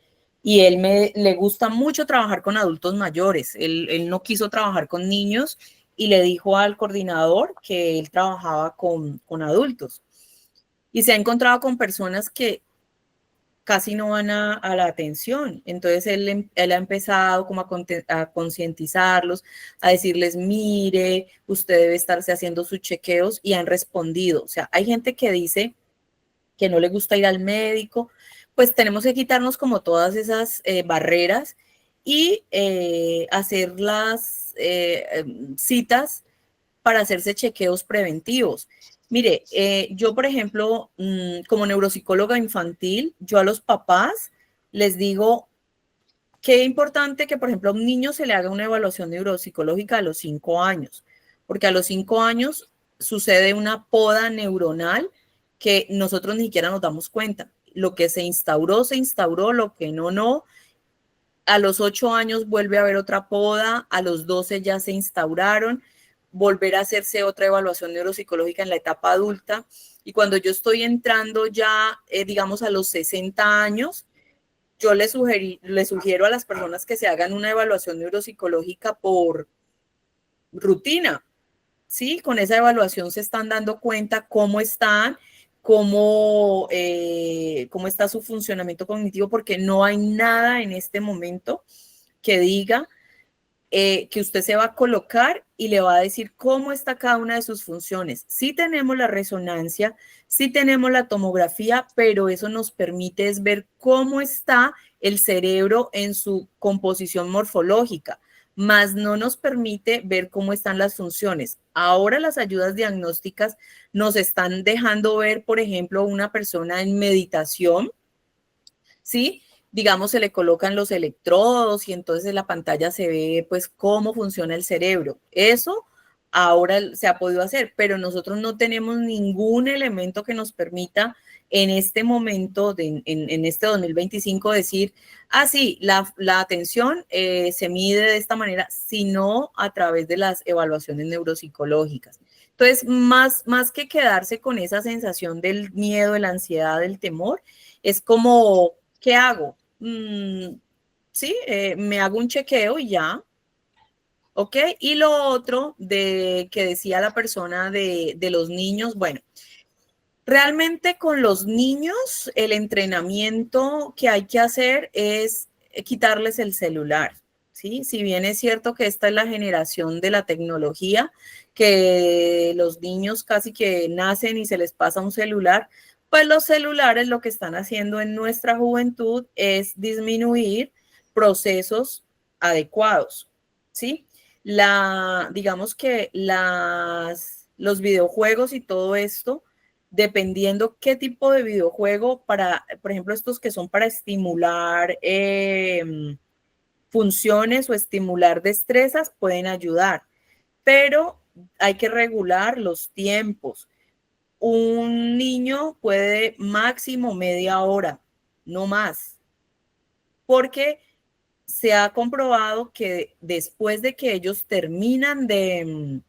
y le gusta mucho trabajar con adultos mayores. Él no quiso trabajar con niños y le dijo al coordinador que él trabajaba con adultos. Y se ha encontrado con personas que casi no van a la atención. Entonces él ha empezado como a concientizarlos, a decirles, mire, usted debe estarse haciendo sus chequeos, y han respondido. O sea, hay gente que dice que no le gusta ir al médico. Pues tenemos que quitarnos como todas esas barreras y hacer las citas para hacerse chequeos preventivos. Mire, yo, por ejemplo, como neuropsicóloga infantil, yo a los papás les digo que es importante que, por ejemplo, a un niño se le haga una evaluación neuropsicológica a los 5 años, porque a los 5 años sucede una poda neuronal que nosotros ni siquiera nos damos cuenta. Lo que se instauró, lo que no. A los 8 años vuelve a haber otra poda, a los 12 ya se instauraron, volver a hacerse otra evaluación neuropsicológica en la etapa adulta. Y cuando yo estoy entrando ya, digamos, a los 60 años, yo les sugiero a las personas que se hagan una evaluación neuropsicológica por rutina, ¿sí? Con esa evaluación se están dando cuenta cómo están, cómo está su funcionamiento cognitivo, porque no hay nada en este momento que diga que usted se va a colocar y le va a decir cómo está cada una de sus funciones. Sí tenemos la resonancia, sí tenemos la tomografía, pero eso nos permite es ver cómo está el cerebro en su composición morfológica, más no nos permite ver cómo están las funciones. Ahora las ayudas diagnósticas nos están dejando ver, por ejemplo, una persona en meditación, ¿sí? Digamos, se le colocan los electrodos y entonces en la pantalla se ve pues cómo funciona el cerebro. Eso ahora se ha podido hacer, pero nosotros no tenemos ningún elemento que nos permita en este momento, en este 2025, decir, ah, sí, la atención se mide de esta manera, sino a través de las evaluaciones neuropsicológicas. Entonces, más que quedarse con esa sensación del miedo, de la ansiedad, del temor, es como, ¿qué hago? Sí, me hago un chequeo y ya, ¿ok? Y lo otro que decía la persona de los niños, bueno, realmente con los niños el entrenamiento que hay que hacer es quitarles el celular, ¿sí? Si bien es cierto que esta es la generación de la tecnología, que los niños casi que nacen y se les pasa un celular, pues los celulares lo que están haciendo en nuestra juventud es disminuir procesos adecuados, ¿sí? Digamos que los videojuegos y todo esto, dependiendo qué tipo de videojuego, por ejemplo, estos que son para estimular funciones o estimular destrezas, pueden ayudar, pero hay que regular los tiempos. Un niño puede máximo media hora, no más, porque se ha comprobado que después de que ellos terminan de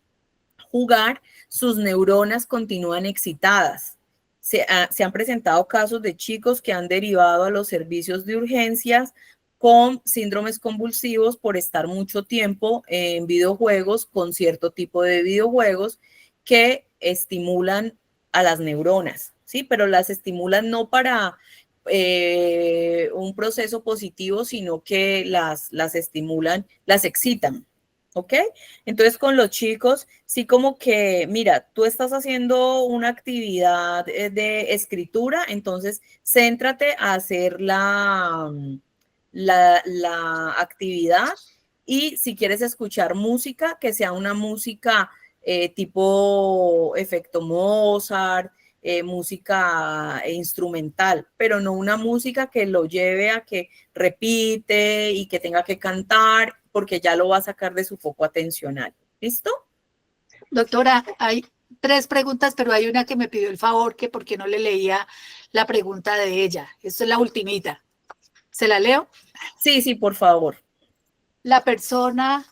jugar, sus neuronas continúan excitadas. Se han presentado casos de chicos que han derivado a los servicios de urgencias con síndromes convulsivos por estar mucho tiempo en videojuegos, con cierto tipo de videojuegos que estimulan a las neuronas, ¿sí? Pero las estimulan no para un proceso positivo, sino que las estimulan, las excitan. ¿Ok? Entonces con los chicos, sí como que, mira, tú estás haciendo una actividad de escritura, entonces céntrate a hacer la actividad y si quieres escuchar música, que sea una música tipo efecto Mozart, música instrumental, pero no una música que lo lleve a que repite y que tenga que cantar, porque ya lo va a sacar de su foco atencional. ¿Listo? Doctora, hay 3 preguntas, pero hay una que me pidió el favor que porque no le leía la pregunta de ella. Esta es la ultimita. ¿Se la leo? Sí, sí, por favor. La persona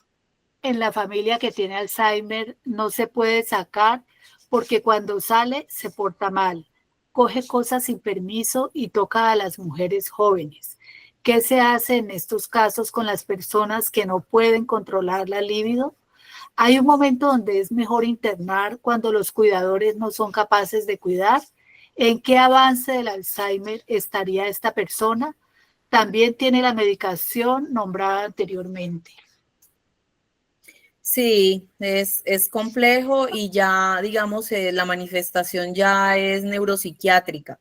en la familia que tiene Alzheimer no se puede sacar porque cuando sale se porta mal, coge cosas sin permiso y toca a las mujeres jóvenes. ¿Qué se hace en estos casos con las personas que no pueden controlar la libido? Hay un momento donde es mejor internar cuando los cuidadores no son capaces de cuidar. ¿En qué avance del Alzheimer estaría esta persona? También tiene la medicación nombrada anteriormente. Sí, es complejo y ya, digamos, la manifestación ya es neuropsiquiátrica.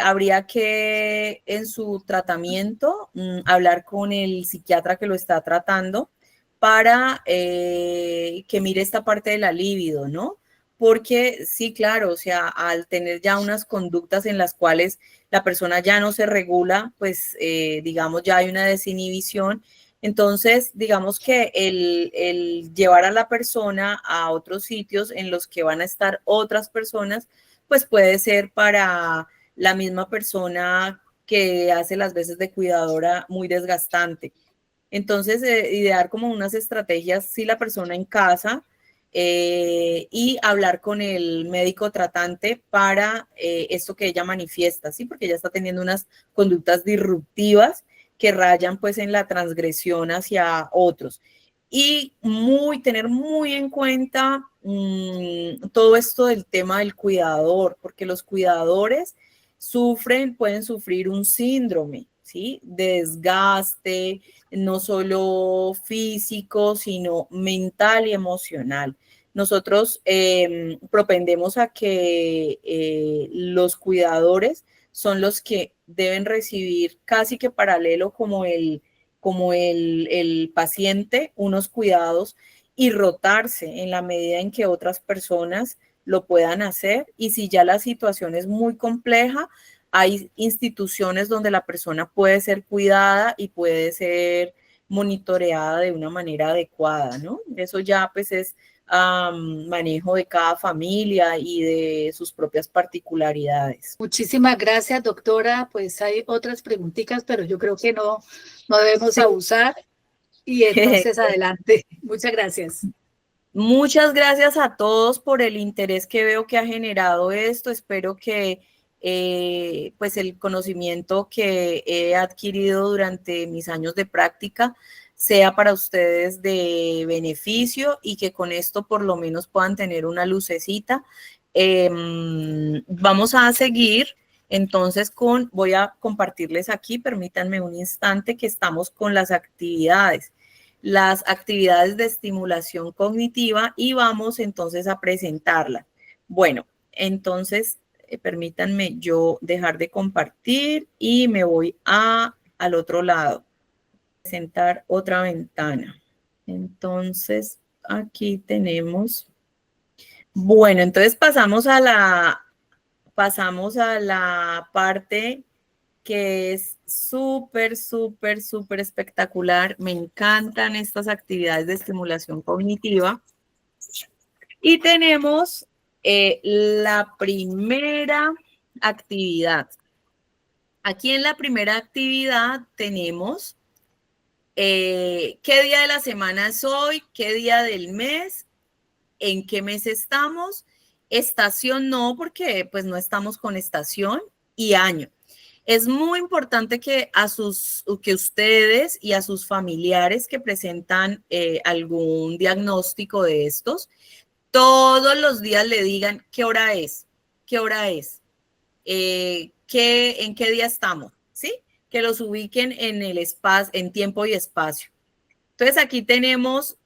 Habría que en su tratamiento hablar con el psiquiatra que lo está tratando para que mire esta parte de la libido, ¿no? Porque sí, claro, o sea, al tener ya unas conductas en las cuales la persona ya no se regula, pues digamos ya hay una desinhibición. Entonces, digamos que el llevar a la persona a otros sitios en los que van a estar otras personas, pues puede ser para la misma persona que hace las veces de cuidadora muy desgastante. Entonces, idear como unas estrategias, sí, la persona en casa y hablar con el médico tratante para esto que ella manifiesta, ¿sí? Porque ella está teniendo unas conductas disruptivas que rayan pues en la transgresión hacia otros. Y tener muy en cuenta todo esto del tema del cuidador, porque los cuidadores pueden sufrir un síndrome, ¿sí? De desgaste, no solo físico, sino mental y emocional. Nosotros propendemos a que los cuidadores son los que deben recibir casi que paralelo como el paciente, unos cuidados y rotarse en la medida en que otras personas lo puedan hacer. Y si ya la situación es muy compleja, hay instituciones donde la persona puede ser cuidada y puede ser monitoreada de una manera adecuada, ¿no? Eso ya pues es manejo de cada familia y de sus propias particularidades. Muchísimas gracias, doctora. Pues hay otras preguntitas, pero yo creo que no debemos abusar. Y entonces adelante. Muchas gracias. Muchas gracias a todos por el interés que veo que ha generado esto. Espero que pues el conocimiento que he adquirido durante mis años de práctica sea para ustedes de beneficio y que con esto por lo menos puedan tener una lucecita. Vamos a seguir entonces voy a compartirles aquí, permítanme un instante, que estamos con las actividades de estimulación cognitiva y vamos entonces a presentarla. Bueno, entonces permítanme yo dejar de compartir y me voy al otro lado. Presentar otra ventana. Entonces, aquí tenemos. Bueno, entonces pasamos a la parte que es súper, súper, súper espectacular. Me encantan estas actividades de estimulación cognitiva. Y tenemos la primera actividad. Aquí en la primera actividad tenemos qué día de la semana es hoy, qué día del mes, en qué mes estamos, estación no, porque pues no estamos con estación, y año. Es muy importante que ustedes y a sus familiares que presentan algún diagnóstico de estos, todos los días le digan qué hora es, en qué día estamos, ¿sí? Que los ubiquen en el espacio, en tiempo y espacio. Entonces aquí tenemos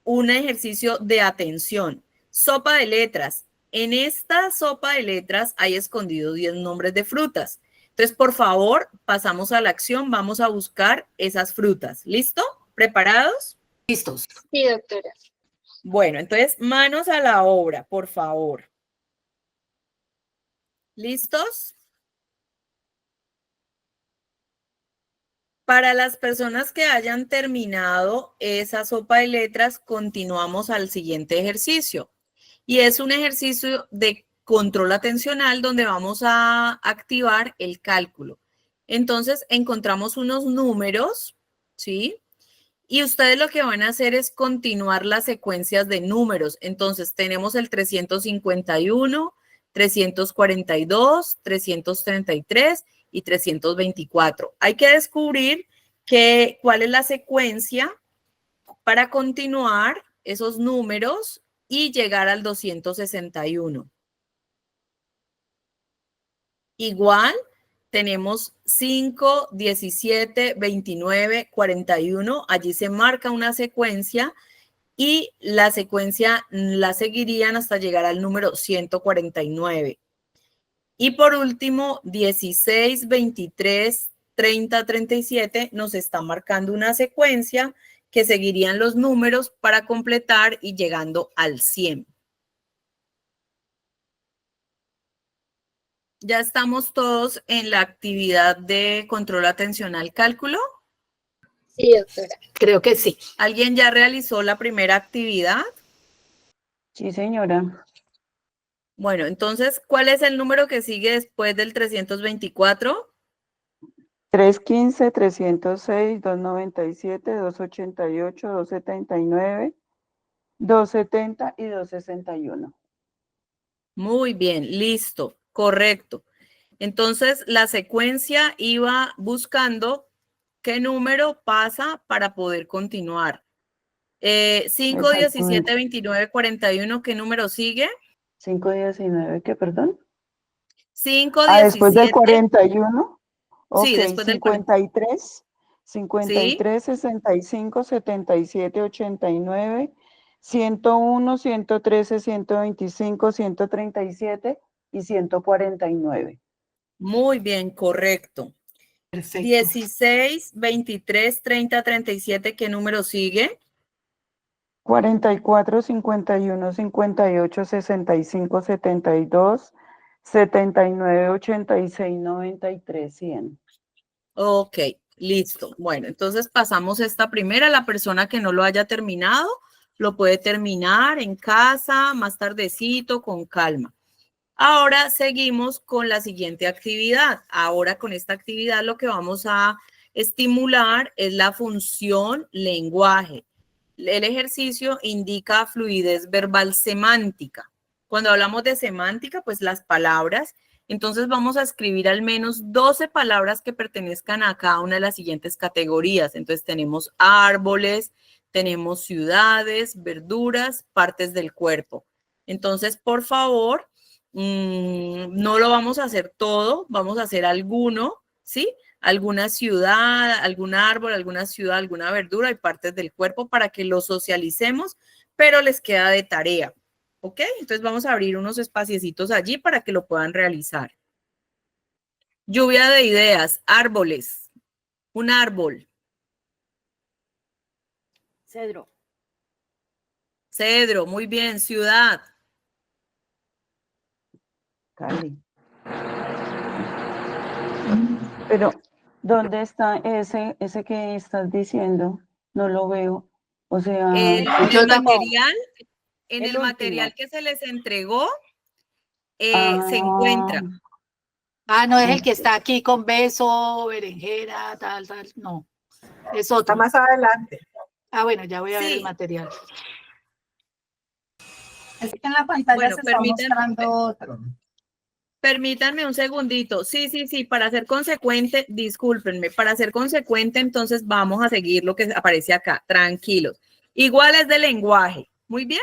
un ejercicio de atención. Sopa de letras. En esta sopa de letras hay escondidos 10 nombres de frutas. Entonces, por favor, pasamos a la acción. Vamos a buscar esas frutas. ¿Listo? ¿Preparados? Listos. Sí, doctora. Bueno, entonces, manos a la obra, por favor. ¿Listos? Para las personas que hayan terminado esa sopa de letras, continuamos al siguiente ejercicio. Y es un ejercicio de control atencional donde vamos a activar el cálculo. Entonces, encontramos unos números, ¿sí? Y ustedes lo que van a hacer es continuar las secuencias de números. Entonces, tenemos el 351, 342, 333 y 324. Hay que descubrir cuál es la secuencia para continuar esos números y llegar al 261. Igual, tenemos 5, 17, 29, 41. Allí se marca una secuencia y la secuencia la seguirían hasta llegar al número 149. Y por último, 16, 23, 30, 37 nos está marcando una secuencia que seguirían los números para completar y llegando al 100. ¿Ya estamos todos en la actividad de control atencional cálculo? Sí, doctora. Creo que sí. ¿Alguien ya realizó la primera actividad? Sí, señora. Bueno, entonces, ¿cuál es el número que sigue después del 324? 315, 306, 297, 288, 279, 270 y 261. Muy bien, listo, correcto. Entonces, la secuencia iba buscando qué número pasa para poder continuar. 5, 17, 29, 41, ¿qué número sigue? 5, 19, ¿qué, perdón? 5, 17. Después del 41, Ok, Sí, después del 53, Sí. 53, 65, 77, 89, 101, 113, 125, 137 y 149. Muy bien, correcto. Perfecto. 16, 23, 30, 37, ¿qué número sigue? 44, 51, 58, 65, 72, 79, 86, 93, 100. Ok, listo. Bueno, entonces pasamos esta primera. La persona que no lo haya terminado, lo puede terminar en casa, más tardecito, con calma. Ahora seguimos con la siguiente actividad. Ahora con esta actividad lo que vamos a estimular es la función lenguaje. El ejercicio indica fluidez verbal semántica. Cuando hablamos de semántica, pues las palabras. Entonces vamos a escribir al menos 12 palabras que pertenezcan a cada una de las siguientes categorías. Entonces tenemos árboles, tenemos ciudades, verduras, partes del cuerpo. Entonces, por favor, no lo vamos a hacer todo, vamos a hacer alguno, ¿sí? Alguna ciudad, algún árbol, alguna ciudad, alguna verdura y partes del cuerpo para que lo socialicemos, pero les queda de tarea, ¿ok? Entonces vamos a abrir unos espaciecitos allí para que lo puedan realizar. Lluvia de ideas, árboles, un árbol. Cedro. Cedro, muy bien, ciudad. Cali. Pero, ¿dónde está ese que estás diciendo? No lo veo. O sea, En Yo el tampoco. material, en El el último. material que se les entregó, ah, se encuentra. Ah, no es el ok. que está aquí con beso, berenjena, tal, tal. No, es Está otro. más adelante. Ah, bueno, ya voy a ver el Sí. material. Es que en la pantalla Bueno, se está mostrando otro. permítanme un segundito. Sí, para ser consecuente, discúlpenme, para ser consecuente, entonces vamos a seguir lo que aparece acá, tranquilos. Igual es de lenguaje, muy bien.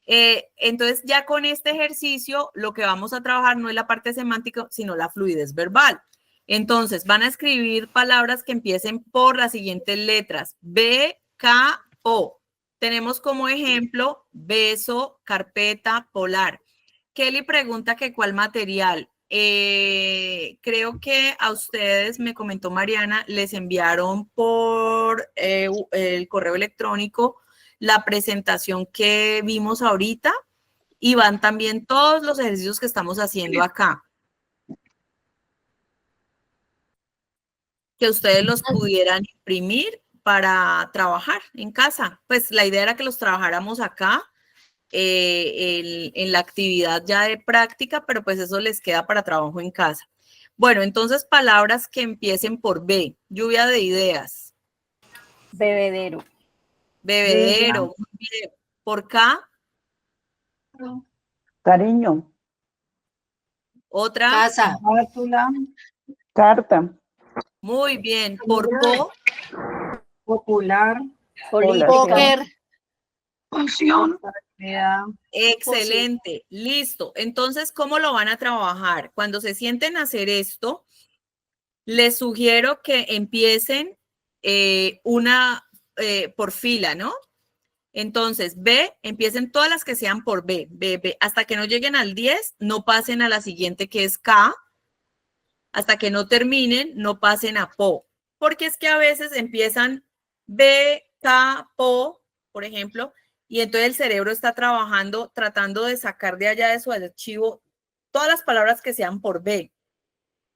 Entonces ya con este ejercicio lo que vamos a trabajar no es la parte semántica, sino la fluidez verbal. Entonces van a escribir palabras que empiecen por las siguientes letras, B, K, O. Tenemos como ejemplo beso, carpeta, polar. Kelly pregunta que cuál material. Creo que a ustedes, me comentó Mariana, les enviaron por el correo electrónico la presentación que vimos ahorita y van también todos los ejercicios que estamos haciendo acá. Que ustedes los pudieran imprimir para trabajar en casa. Pues la idea era que los trabajáramos acá en la actividad ya de práctica, pero pues eso les queda para trabajo en casa. Bueno, entonces palabras que empiecen por B. Lluvia de ideas. Bebedero. Bebedero. Muy bien. Por K. Cariño, Otra. Casa, Bátula, carta, Muy bien. Por Po. popular, Política. póker, prosperidad, Excelente, listo. Entonces, ¿cómo lo van a trabajar? Cuando se sienten a hacer esto, les sugiero que empiecen por fila, ¿no? Entonces, B, empiecen todas las que sean por B, B, hasta que no lleguen al 10, no pasen a la siguiente que es K, hasta que no terminen, no pasen a PO, porque es que a veces empiezan B, K, PO, por ejemplo, y entonces el cerebro está trabajando, tratando de sacar de allá de su archivo todas las palabras que sean por B.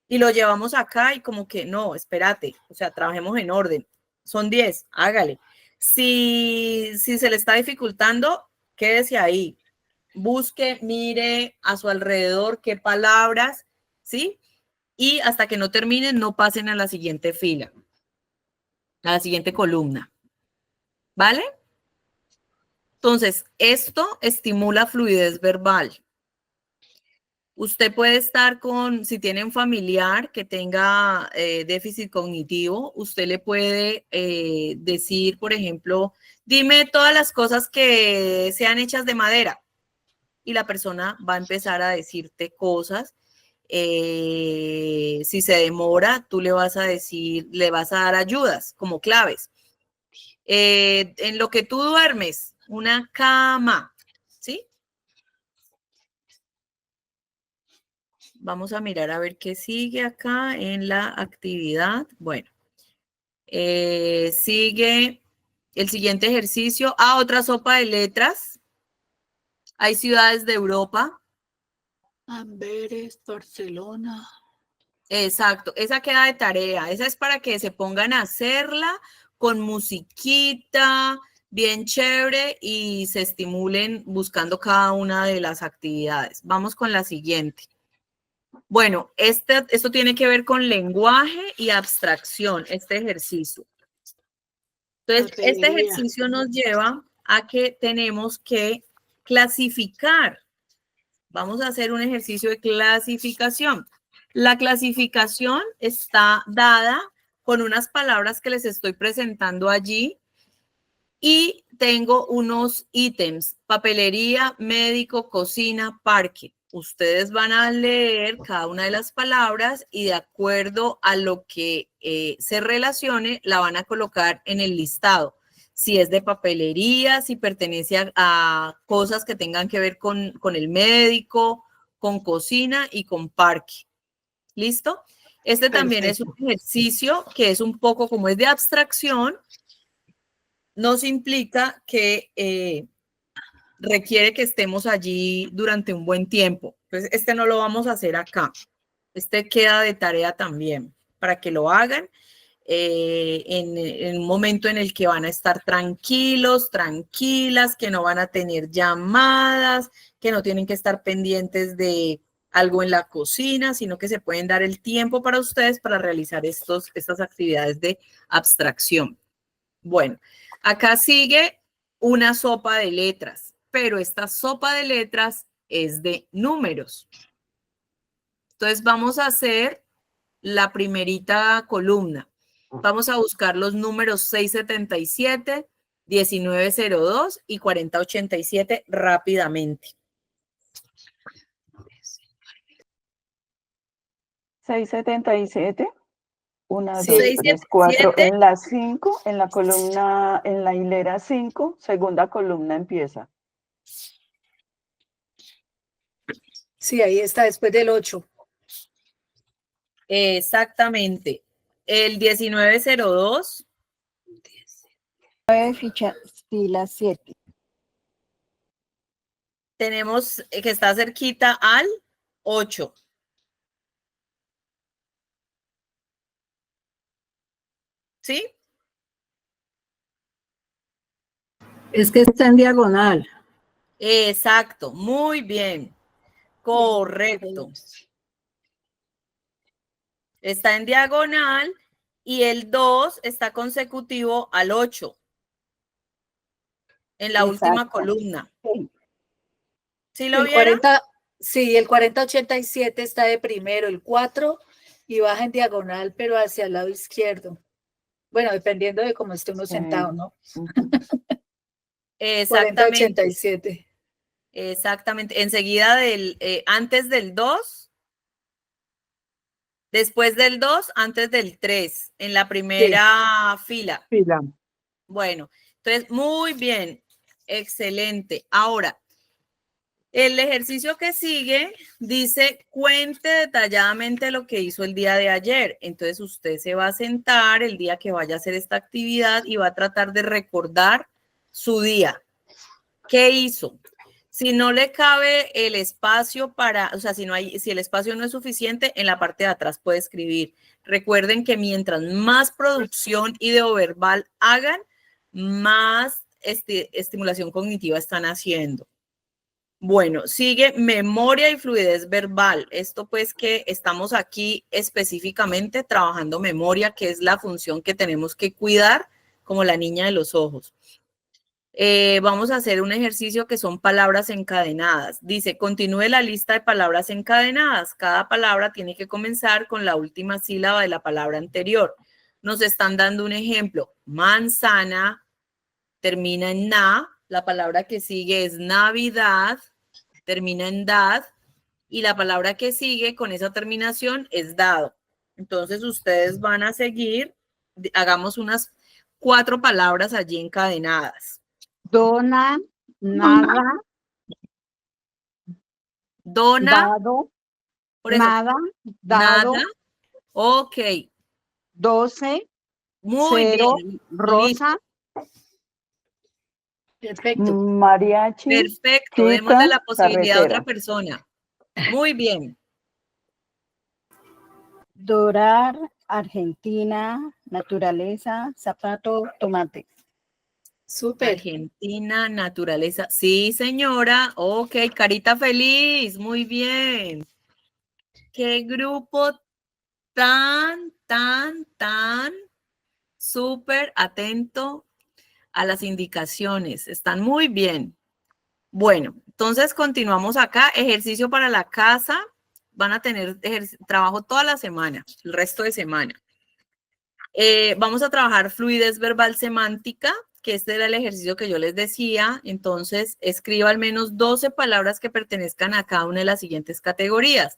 Y lo llevamos acá y como que no, espérate, o sea, trabajemos en orden. Son 10, hágale. Si se le está dificultando, quédese ahí. Busque, mire a su alrededor qué palabras, ¿sí? Y hasta que no terminen, no pasen a la siguiente fila, a la siguiente columna. ¿Vale? Entonces, esto estimula fluidez verbal. Usted puede estar si tiene un familiar que tenga déficit cognitivo, usted le puede decir, por ejemplo, dime todas las cosas que sean hechas de madera. Y la persona va a empezar a decirte cosas si se demora, tú le vas a decir, le vas a dar ayudas como claves. En lo que tú duermes, una cama, ¿sí? Vamos a mirar a ver qué sigue acá en la actividad. Bueno, sigue el siguiente ejercicio. Otra sopa de letras. Hay ciudades de Europa. Amberes, Barcelona. Exacto, esa queda de tarea. Esa es para que se pongan a hacerla con musiquita, bien chévere, y se estimulen buscando cada una de las actividades. Vamos con la siguiente. Bueno, esto tiene que ver con lenguaje y abstracción, este ejercicio. Entonces, este ejercicio nos lleva a que tenemos que clasificar. Vamos a hacer un ejercicio de clasificación. La clasificación está dada con unas palabras que les estoy presentando allí y tengo unos ítems: papelería, médico, cocina, parque. Ustedes van a leer cada una de las palabras y de acuerdo a lo que se relacione, la van a colocar en el listado. Si es de papelería, si pertenece a cosas que tengan que ver con el médico, con cocina y con parque. ¿Listo? Este también es un ejercicio que es un poco como es de abstracción, nos implica que requiere que estemos allí durante un buen tiempo. Entonces, este no lo vamos a hacer acá. Este queda de tarea también para que lo hagan en un momento en el que van a estar tranquilos, tranquilas, que no van a tener llamadas, que no tienen que estar pendientes de algo en la cocina, sino que se pueden dar el tiempo para ustedes para realizar estas actividades de abstracción. Bueno, acá sigue una sopa de letras, pero esta sopa de letras es de números. Entonces vamos a hacer la primerita columna. Vamos a buscar los números 677, 1902 y 4087 rápidamente. 677. 1, 2, Sí. 3, 4. 677. En la 5, en la columna, en la hilera 5, segunda columna empieza. Sí, ahí está, después del 8. Exactamente. El 1902. Fila 7. Tenemos que está cerquita al 8. ¿Sí? Es que está en diagonal. Exacto, muy bien. Correcto. Está en diagonal y el 2 está consecutivo al 8. En la última columna. ¿Sí lo vieron? Sí, el 4087 está de primero, el 4 y baja en diagonal, pero hacia el lado izquierdo. Bueno, dependiendo de cómo esté uno sentado, ¿no? Exactamente. 4087. Exactamente. Enseguida antes del 2, después del 2, antes del 3, en la primera fila. Bueno, entonces, muy bien. Excelente. Ahora, el ejercicio que sigue dice, cuente detalladamente lo que hizo el día de ayer. Entonces, usted se va a sentar el día que vaya a hacer esta actividad y va a tratar de recordar su día. ¿Qué hizo? Si no le cabe el espacio si el espacio no es suficiente, en la parte de atrás puede escribir. Recuerden que mientras más producción ideoverbal hagan, más estimulación cognitiva están haciendo. Bueno, sigue memoria y fluidez verbal. Esto pues que estamos aquí específicamente trabajando memoria, que es la función que tenemos que cuidar como la niña de los ojos. Vamos a hacer un ejercicio que son palabras encadenadas. Dice, continúe la lista de palabras encadenadas. Cada palabra tiene que comenzar con la última sílaba de la palabra anterior. Nos están dando un ejemplo. Manzana termina en na. La palabra que sigue es Navidad, termina en dad. y la palabra que sigue con esa terminación es dado. Entonces ustedes van a seguir, hagamos unas 4 palabras allí encadenadas. Dona, nada, Dona, dado, por eso, nada, dado, nada, ok, 12, muy 0, bien, rosa, Perfecto. mariachi, perfecto, démosle la chica, posibilidad a otra carretera. persona. Muy bien, Dorar, Argentina, naturaleza, zapato, tomate. Súper. Argentina, naturaleza, sí señora, ok, carita feliz, muy bien. Qué grupo tan súper atento a las indicaciones. Están muy bien. Bueno, entonces continuamos acá. Ejercicio para la casa. Van a tener trabajo toda la semana, el resto de semana. Vamos a trabajar fluidez verbal semántica, que este era el ejercicio que yo les decía. Entonces, escriba al menos 12 palabras que pertenezcan a cada una de las siguientes categorías: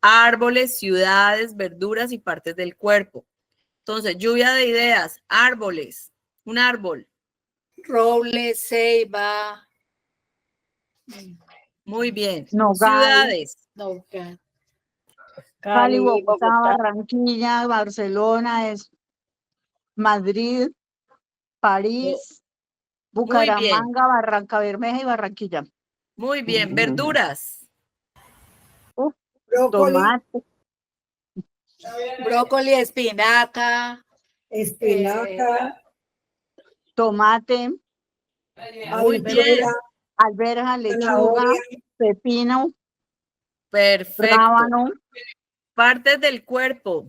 árboles, ciudades, verduras y partes del cuerpo. Entonces, lluvia de ideas, árboles, un árbol. Roble, ceiba. Muy bien. Nogal, Ciudades, No, Cali, Bogotá, Barranquilla, Barcelona, Madrid, París, muy bien, Bucaramanga, Barrancabermeja y Barranquilla. muy bien. Verduras, Brócoli, Tomate, brócoli, espinaca. espinaca, tomate, muy bien, habichuela, alberja, lechuga, zanahoria, pepino, perfecto. rábano, Partes del cuerpo,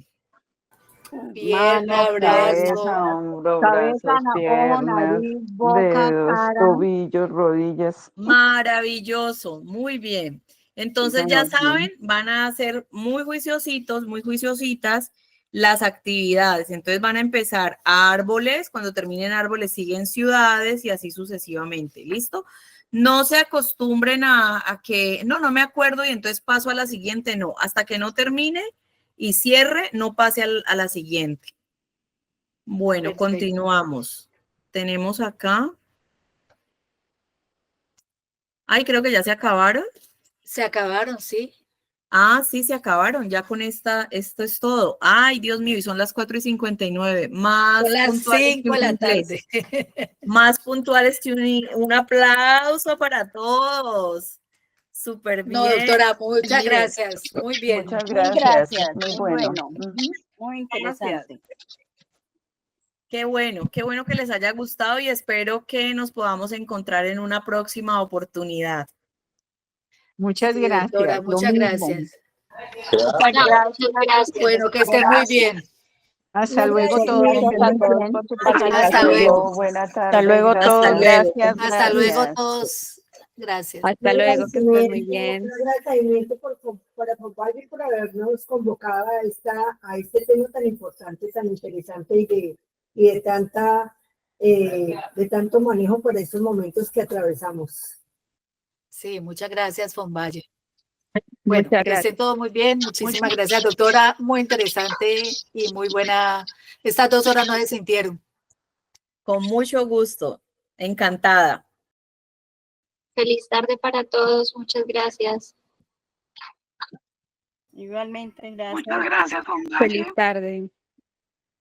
Pierna, manos, brazo. cabeza, cabeza, ojo, nariz, boca, cara. tobillos, rodillas. maravilloso, muy bien. Entonces ya saben, van a ser muy juiciositos, muy juiciositas las actividades. Entonces van a empezar árboles, cuando terminen árboles siguen ciudades y así sucesivamente. ¿Listo? No se acostumbren a que, no me acuerdo y entonces paso a la siguiente, no. Hasta que no termine y cierre, no pase a la siguiente. Bueno, Perfecto. continuamos. Tenemos acá. Ay, creo que ya se acabaron. Se acabaron, sí. Ah, sí, se acabaron. Ya con esto es todo. Ay, Dios mío, y son las 4:59. Más Son las puntuales que 5 de un la inglés. tarde. Más puntuales que un aplauso para todos. Súper No, bien. doctora, muchas Bien. gracias. Muy bien. Muchas Muy gracias. gracias, Muy muy bueno. bueno, muy interesante. Qué bueno que les haya gustado y espero que nos podamos encontrar en una próxima oportunidad. Muchas Sí, gracias. doctora, Lo muchas mismo. gracias. Muchas No, gracias. muchas gracias. Bueno, que estén muy bien. Hasta Un luego agradecimiento todos. Que Gracias a estén todos bien. por su Hasta participación. luego. Buena tarde. Hasta luego gracias. Hasta todos. luego. Gracias, Hasta luego gracias. todos. Gracias. Hasta luego, que estés muy bien. Un agradecimiento por acompañarme y por habernos convocado a este tema tan importante, tan interesante y de tanto manejo por estos momentos que atravesamos. Sí, muchas gracias, Fonvalle. Bueno, Muchas que gracias. estén todos muy bien. Muchísimas gracias, doctora. Muy interesante y muy buena. Estas 2 horas no se sintieron. Con mucho gusto. Encantada. Feliz tarde para todos. Muchas gracias. Igualmente, gracias. Muchas gracias, Fonvalle. Feliz tarde.